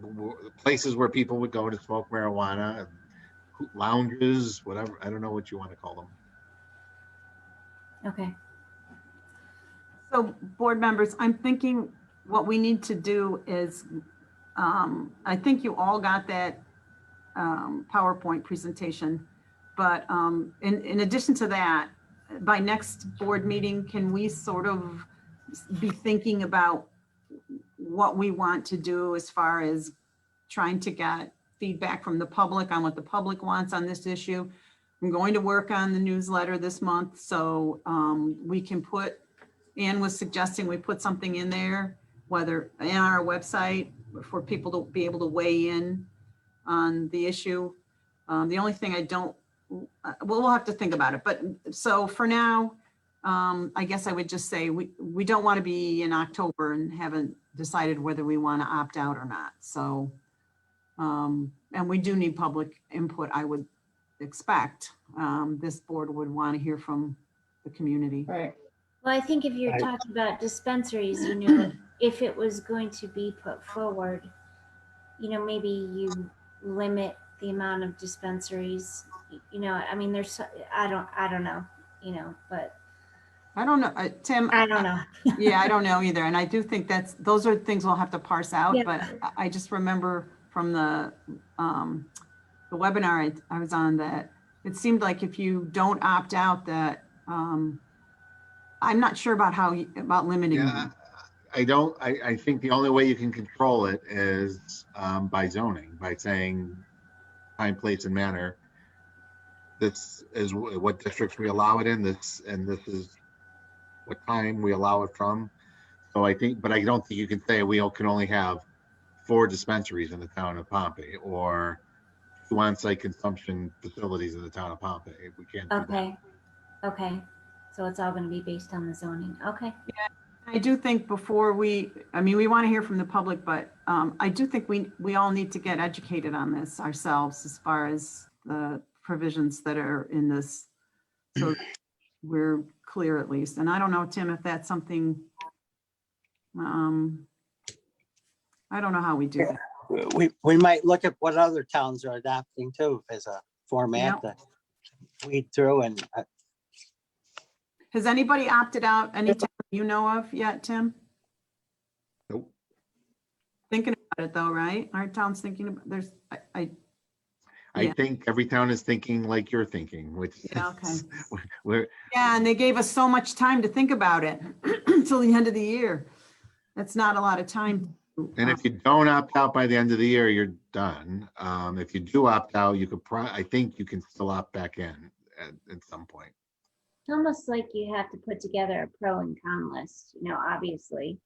places where people would go to smoke marijuana, lounges, whatever. I don't know what you want to call them. Okay. So board members, I'm thinking what we need to do is, I think you all got that PowerPoint presentation, but in addition to that, by next board meeting, can we sort of be thinking about what we want to do as far as trying to get feedback from the public on what the public wants on this issue? I'm going to work on the newsletter this month, so we can put, Ann was suggesting we put something in there, whether in our website for people to be able to weigh in on the issue. The only thing I don't, we'll have to think about it. But so for now, I guess I would just say we don't want to be in October and haven't decided whether we want to opt out or not. So, and we do need public input, I would expect. This board would want to hear from the community. Right. Well, I think if you're talking about dispensaries, if it was going to be put forward, maybe you limit the amount of dispensaries, I mean, there's, I don't know, but I don't know, Tim. I don't know. Yeah, I don't know either. And I do think those are things we'll have to parse out, Yeah. but I just remember from the webinar I was on that it seemed like if you don't opt out that, I'm not sure about about limiting Yeah, them. I think the only way you can control it is by zoning, by saying time, place, and manner. This is what districts we allow it in, and this is what time we allow it from. So I think, but I don't think you can say we can only have 4 dispensaries in the town of Pompey or 2 on-site consumption facilities in the town of Pompey. We can't do that. Okay, okay. So it's all gonna be based on the zoning. Okay. I do think before we want to hear from the public, but I do think we all need to get educated on this ourselves as far as the provisions that are in this. So we're clear at least. And I don't know, Tim, if that's something, I don't know how we do that. We might look at what other towns are adopting too as a format to weed through and Has anybody opted out any town you know of yet, Tim? Nope. Thinking about it though, right? Our town's thinking about, I Yeah. think every town is thinking like you're thinking, which Yeah, okay. we're Yeah, and they gave us so much time to think about it until the end of the year. That's not a lot of time. and if you don't opt out by the end of the year, you're done. If you do opt out, you could I think you can still opt back in at some point. It's almost like you have to put together a pro and con list, obviously,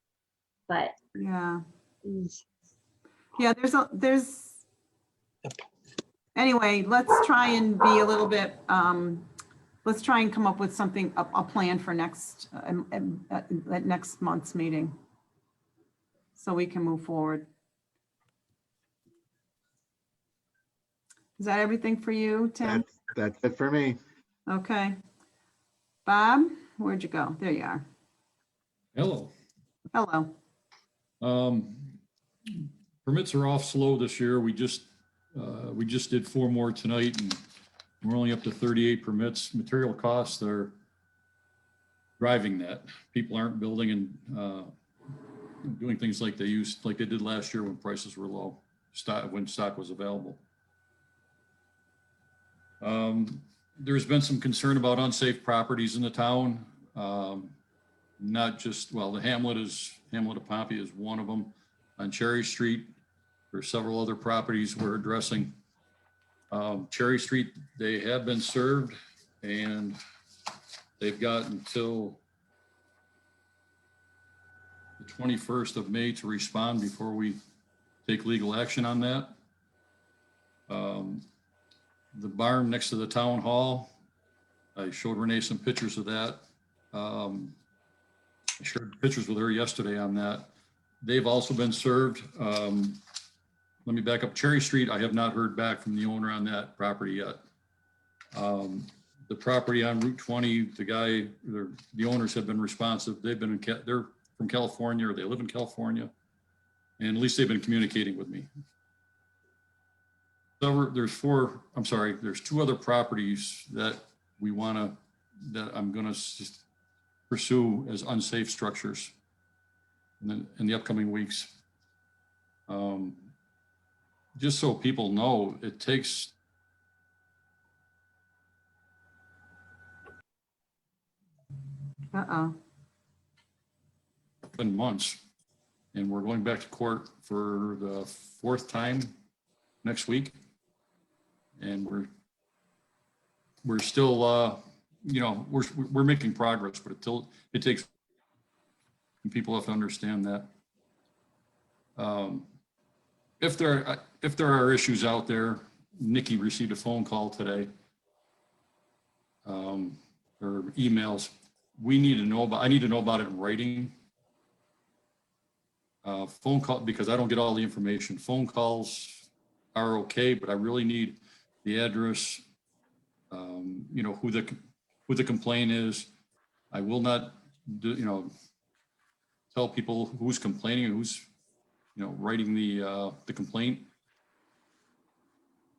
but. Yeah. Yeah, anyway, let's try and be a little bit, let's try and come up with something, a plan for next, at next month's meeting. So we can move forward. Is that everything for you, Tim? That's it for me. Okay. Bob, where'd you go? There you are. Hello. Hello. Permits are off slow this year. We just did 4 more tonight and we're only up to 38 permits. Material costs are driving that. People aren't building and doing things like they did last year when prices were low, when stock was available. There's been some concern about unsafe properties in the town. Not just, well, the Hamlet of Pompey is one of them. On Cherry Street, there are several other properties we're addressing. Cherry Street, they have been served and they've got until the 21st of May to respond before we take legal action on that. The barn next to the town hall, I showed Renee some pictures of that. I shared pictures with her yesterday on that. They've also been served. Let me back up. Cherry Street, I have not heard back from the owner on that property yet. The property on Route 20, the owners have been responsive. They're from California, or they live in California, and at least they've been communicating with me. So there's 2 other properties that I'm gonna pursue as unsafe structures in the upcoming weeks. Just so people know, it takes months, and we're going back to court for the 4th time next week, and we're still we're making progress, but it takes, people have to understand that. If there are issues out there, Nikki received a phone call today, or emails. I need to know about it in writing. Phone call, because I don't get all the information. Phone calls are okay, but I really need the address, who the complaint is. I will not tell people who's complaining and who's writing the complaint,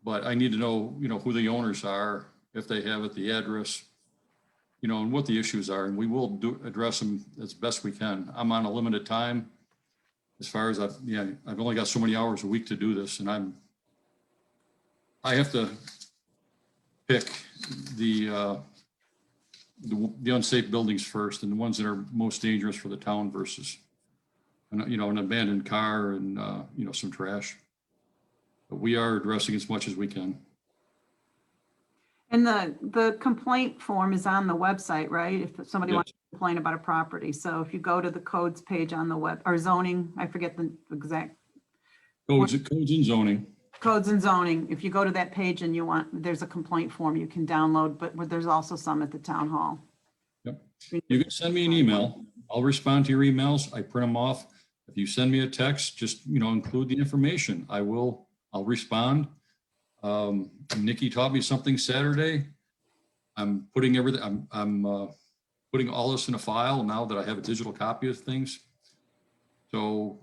but I need to know who the owners are, if they have it, the address, and what the issues are, and we will address them as best we can. I'm on a limited time as far as I've only got so many hours a week to do this, and I have to pick the unsafe buildings first, and the ones that are most dangerous for the town versus, an abandoned car and, some trash. But we are addressing as much as we can. And the complaint form is on the website, right? If somebody Yes. wants to complain about a property. So if you go to the codes page on the web, or zoning, I forget the exact Codes and zoning. codes and zoning. If you go to that page and there's a complaint form you can download, but there's also some at the town hall. Yep. You can send me an email. I'll respond to your emails. I print them off. If you send me a text, just, include the information. I'll respond. Nikki taught me something Saturday. I'm putting everything, I'm putting all this in a file now that I have a digital copy of things. So,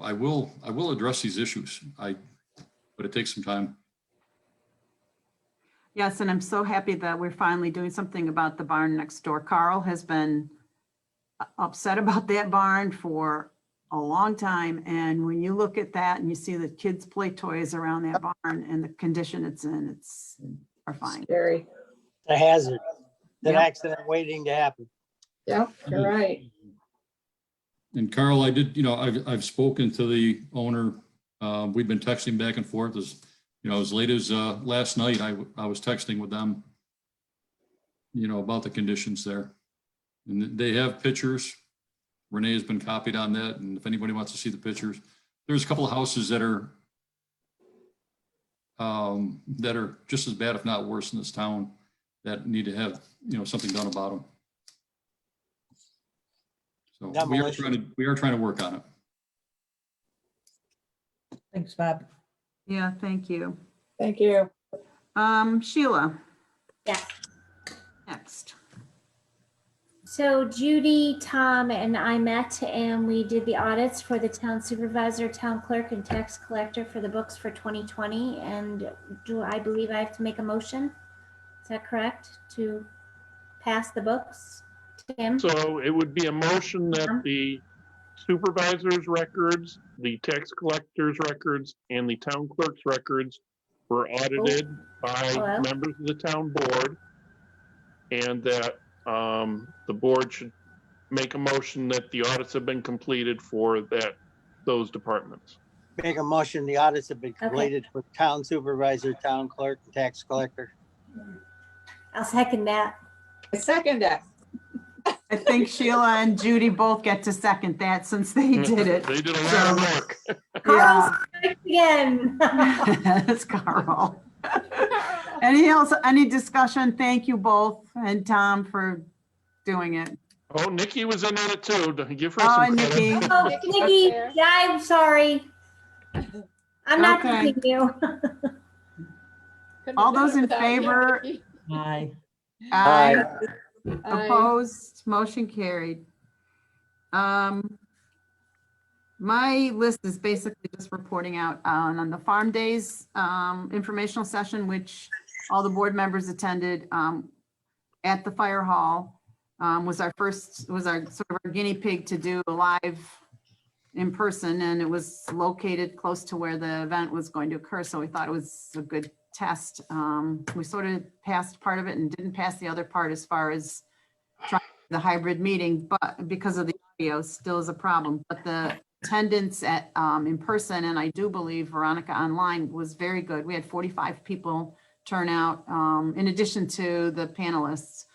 I will address these issues. But it takes some time. Yes, and I'm so happy that we're finally doing something about the barn next door. Carl has been upset about that barn for a long time. And when you look at that and you see the kids play toys around that barn and the condition it's in, it's horrifying. Scary. A hazard, an Yep. accident waiting to happen. Yep, you're right. And Carl, I did, I've spoken to the owner. We've been texting back and forth as late as last night. I was texting with them, about the conditions there. And they have pictures. Renee has been copied on that. And if anybody wants to see the pictures, there's a couple of houses that are just as bad, if not worse, in this town that need to have, something done about them. So we are trying to work on it. Thanks, Bob. Yeah, thank you. Thank you. Sheila. Yes. Next. So Judy, Tom, and I met and we did the audits for the town supervisor, town clerk, and tax collector for the books for 2020. And I believe I have to make a motion? Is that correct? To pass the books? Tim? So it would be a motion that the supervisor's records, the tax collector's records, and the town clerk's records were audited by Hello? members of the town board. And that the board should make a motion that the audits have been completed for those departments. Make a motion, the audits have been completed for town supervisor, town clerk, and tax collector. I'll second that. I second that. I think Sheila and Judy both get to second that since they did it. They did a lot of work. Carl's back again. It's Carl. Any discussion? Thank you both and Tom for doing it. Oh, Nikki was in on it too. Give her Oh, some Nikki. credit. Oh, Nikki, Nikki, there. yeah, I'm sorry. I'm not Okay. picking you. Couldn't All have done those it in without you, favor? Nikki. Aye. Aye. Aye. Opposed, motion carried. My list is basically just reporting out on the farm days informational session, which all the board members attended at the fire hall. Was our sort of our guinea pig to do a live in person, and it was located close to where the event was going to occur. So we thought it was a good test. We sort of passed part of it and didn't pass the other part as far as trying the hybrid meeting, but because of the audio still is a problem. But the attendance at in person, and I do believe Veronica online, was very good. We had 45 people turn out in addition to the panelists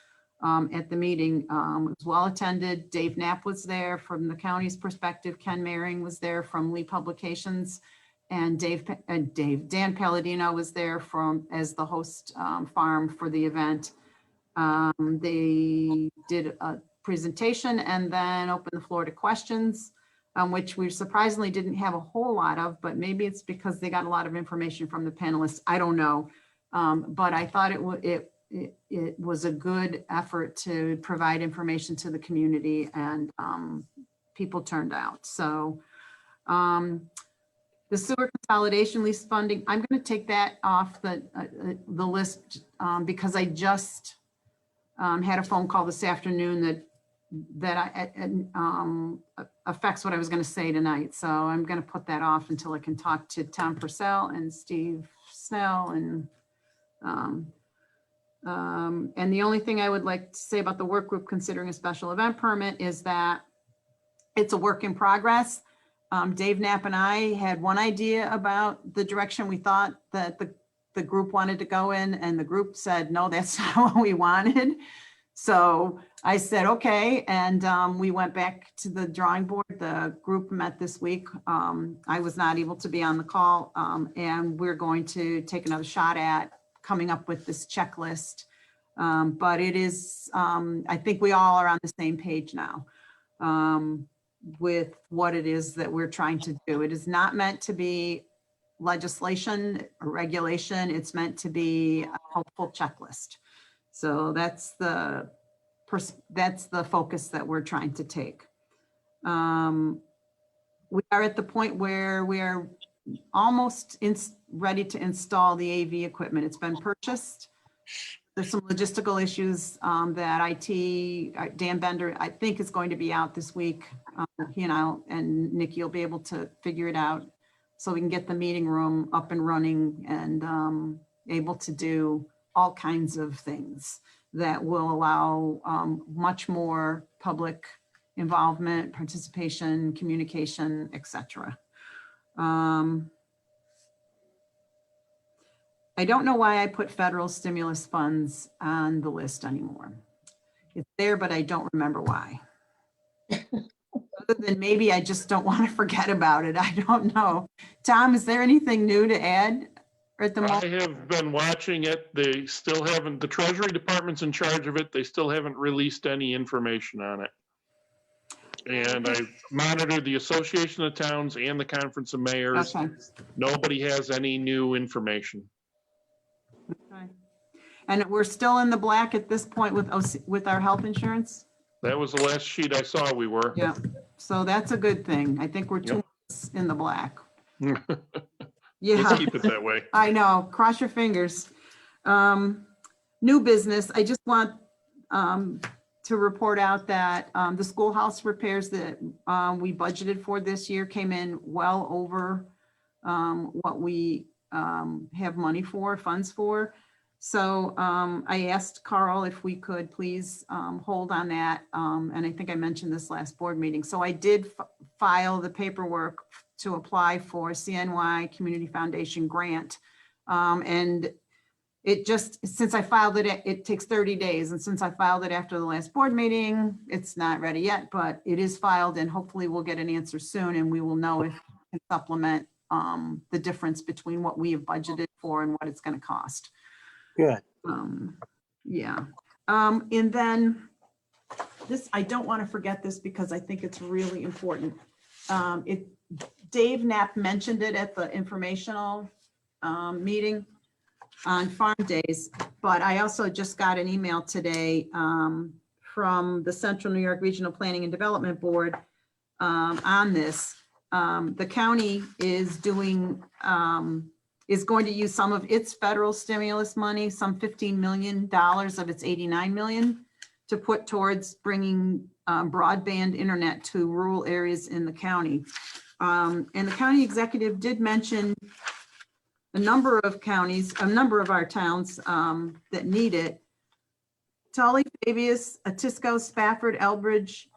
at the meeting. It was well attended. Dave Knapp was there from the county's perspective. Ken Maring was there from Lee Publications, and Dan Palladino was there as the host farm for the event. They did a presentation and then opened the floor to questions, which we surprisingly didn't have a whole lot of, but maybe it's because they got a lot of information from the panelists. I don't know. But I thought it was a good effort to provide information to the community, and people turned out. So the sewer consolidation lease funding, I'm going to take that off the list because I just had a phone call this afternoon that affects what I was going to say tonight. So I'm going to put that off until I can talk to Tom Purcell and Steve Snell and the only thing I would like to say about the work group considering a special event permit is that it's a work in progress. Dave Knapp and I had one idea about the direction we thought that the group wanted to go in, and the group said, no, that's not what we wanted. So I said, okay. And we went back to the drawing board. The group met this week. I was not able to be on the call, and we're going to take another shot at coming up with this checklist. But it is, I think we all are on the same page now with what it is that we're trying to do. It is not meant to be legislation or regulation. It's meant to be a helpful checklist. So that's the focus that we're trying to take. We are at the point where we are almost ready to install the AV equipment. It's been purchased. There's some logistical issues that IT, Dan Bender, I think is going to be out this week. He and Nikki will be able to figure it out so we can get the meeting room up and running and able to do all kinds of things that will allow much more public involvement, participation, communication, etc. I don't know why I put federal stimulus funds on the list anymore. It's there, but I don't remember why. Other than maybe I just don't want to forget about it. I don't know. Tom, is there anything new to add at the moment? I have been watching it. They still haven't, the Treasury Department's in charge of it. They still haven't released any information on it. And I monitored the Association of Towns and the Conference of Mayors. Okay. Nobody has any new information. Okay. And we're still in the black at this point with our health insurance? That was the last sheet I saw we were. Yeah, so that's a good thing. I think we're 2 months in the black. Yeah. Let's keep it that way. I know, cross your fingers. New business, I just want to report out that the schoolhouse repairs that we budgeted for this year came in well over what we have money for, funds for. So I asked Carl if we could please hold on that. And I think I mentioned this last board meeting. So I did file the paperwork to apply for CNY Community Foundation grant. And it just, since I filed it, it takes 30 days. And since I filed it after the last board meeting, it's not ready yet, but it is filed and hopefully we'll get an answer soon and we will know if we can supplement the difference between what we have budgeted for and what it's going to cost. Good. Yeah. And then this, I don't want to forget this because I think it's really important. Dave Knapp mentioned it at the informational meeting on farm days, but I also just got an email today from the Central New York Regional Planning and Development Board on this. The county is doing, is going to use some of its federal stimulus money, some $15 million of its $89 million, to put towards bringing broadband internet to rural areas in the county. And the county executive did mention a number of counties, a number of our towns that need it. Tully, Fabius, Atisco, Spafford, Elbridge,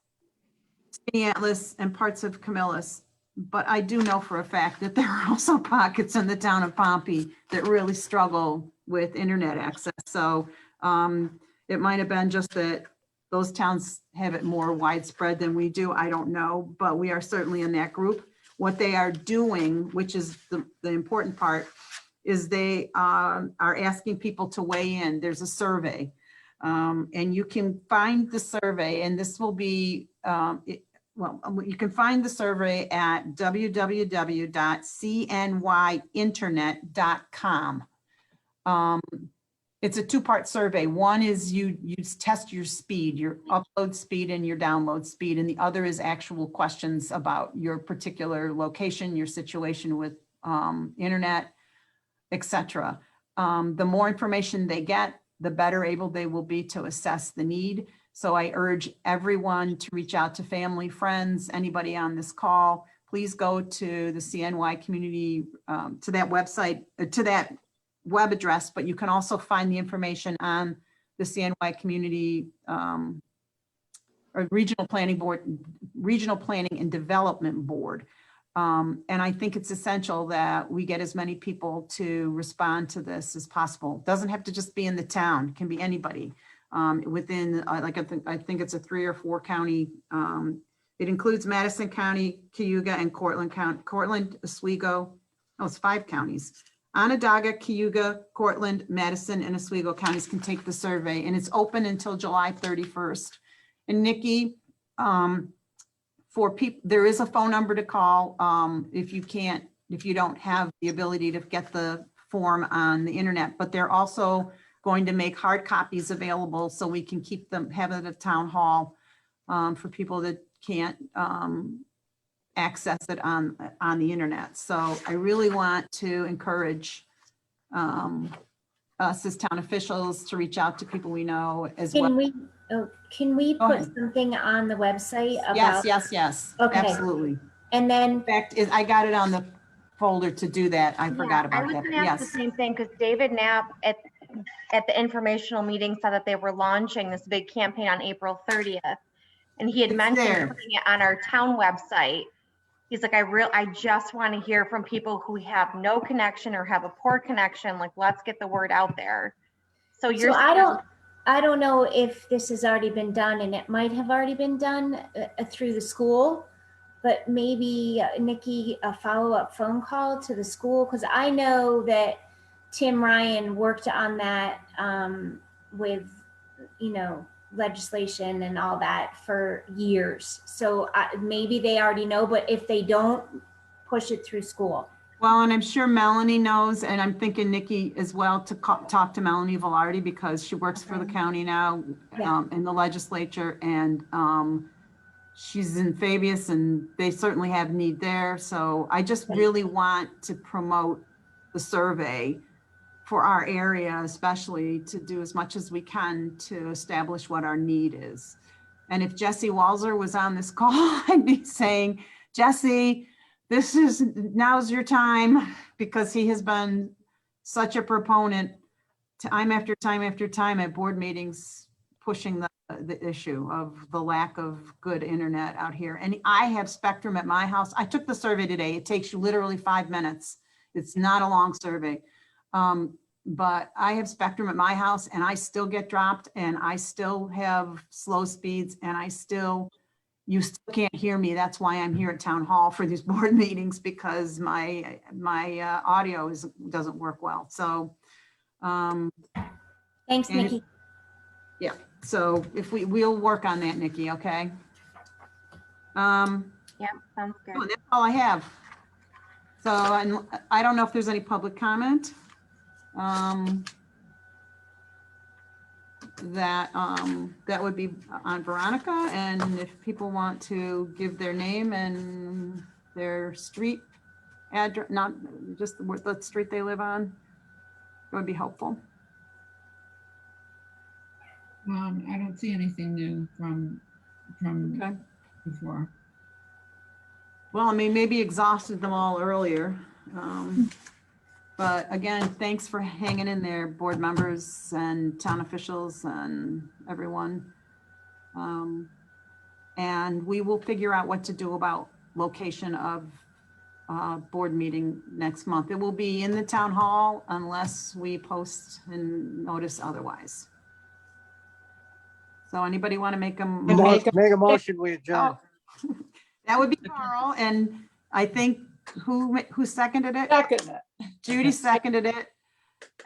Atlas, and parts of Camillus. But I do know for a fact that there are also pockets in the town of Pompey that really struggle with internet access. So it might have been just that those towns have it more widespread than we do. I don't know, but we are certainly in that group. What they are doing, which is the important part, is they are asking people to weigh in. There's a survey and you can find the survey, and this will be, well, you can find the survey at www.cnyinternet.com. It's a two-part survey. One is you test your speed, your upload speed and your download speed, and the other is actual questions about your particular location, your situation with internet, etc. The more information they get, the better able they will be to assess the need. So I urge everyone to reach out to family, friends, anybody on this call. Please go to the CNY community, to that website, to that web address, but you can also find the information on the CNY community or Regional Planning Board, Regional Planning and Development Board. And I think it's essential that we get as many people to respond to this as possible. It doesn't have to just be in the town, it can be anybody within, like I think it's a 3 or 4 county. It includes Madison County, Cayuga, and Cortland County, Cortland, Oswego. Oh, it's 5 counties. Onondaga, Cayuga, Cortland, Madison, and Oswego counties can take the survey, and it's open until July 31st. And Nikki, for people, there is a phone number to call if you don't have the ability to get the form on the internet, but they're also going to make hard copies available so we can keep them, have it at town hall for people that can't access it on the internet. So I really want to encourage us as town officials to reach out to people we know as well. Can we Go put ahead. something on the website about? Yes, Okay. absolutely. And then, In fact, I got it on the folder to do that. I forgot I about was that. gonna ask the Yes. same thing, because David Knapp at the informational meeting said that they were launching this big campaign on April 30th. And he had It's mentioned there. putting it on our town website. He's like, I just want to hear from people who have no connection or have a poor connection. Like, let's get the word out there. So you're so I don't know if this has already been done, and it might have already been done through the school, but maybe Nikki, a follow-up phone call to the school, because I know that Tim Ryan worked on that with, legislation and all that for years. So maybe they already know, but if they don't, push it through school. Well, and I'm sure Melanie knows, and I'm thinking Nikki as well, to talk to Melanie Velarde, because she works for the county now in the legislature, and she's in Fabius, and they certainly have need there. So I just really want to promote the survey for our area, especially to do as much as we can to establish what our need is. And if Jesse Walzer was on this call, I'd be saying, Jesse, now's your time, because he has been such a proponent time after time after time at board meetings, pushing the issue of the lack of good internet out here. And I have Spectrum at my house. I took the survey today. It takes you literally 5 minutes. It's not a long survey. But I have Spectrum at my house, and I still get dropped, and I still have slow speeds, and you still can't hear me. That's why I'm here at town hall for these board meetings, because my audio doesn't work well. So thanks, Nikki. Yeah, so if we'll work on that, Nikki, okay? Yeah, sounds good. That's all I have. So I don't know if there's any public comment. That would be on Veronica, and if people want to give their name and their street address, not just the street they live on, it would be helpful. I don't see anything new from Okay. before. Well, I mean, maybe exhausted them all earlier. But again, thanks for hanging in there, board members and town officials and everyone. And we will figure out what to do about location of board meeting next month. It will be in the town hall unless we post and notice otherwise. So anybody want to make a Make a motion, we adjourn. That would be Carl, and I think who seconded it? Second. Judy seconded it.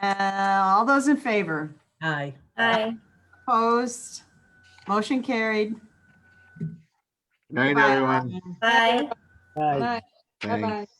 All those in favor? Aye. Aye. Opposed? Motion carried. Night, Bye. everyone. Bye. Aye. Thanks.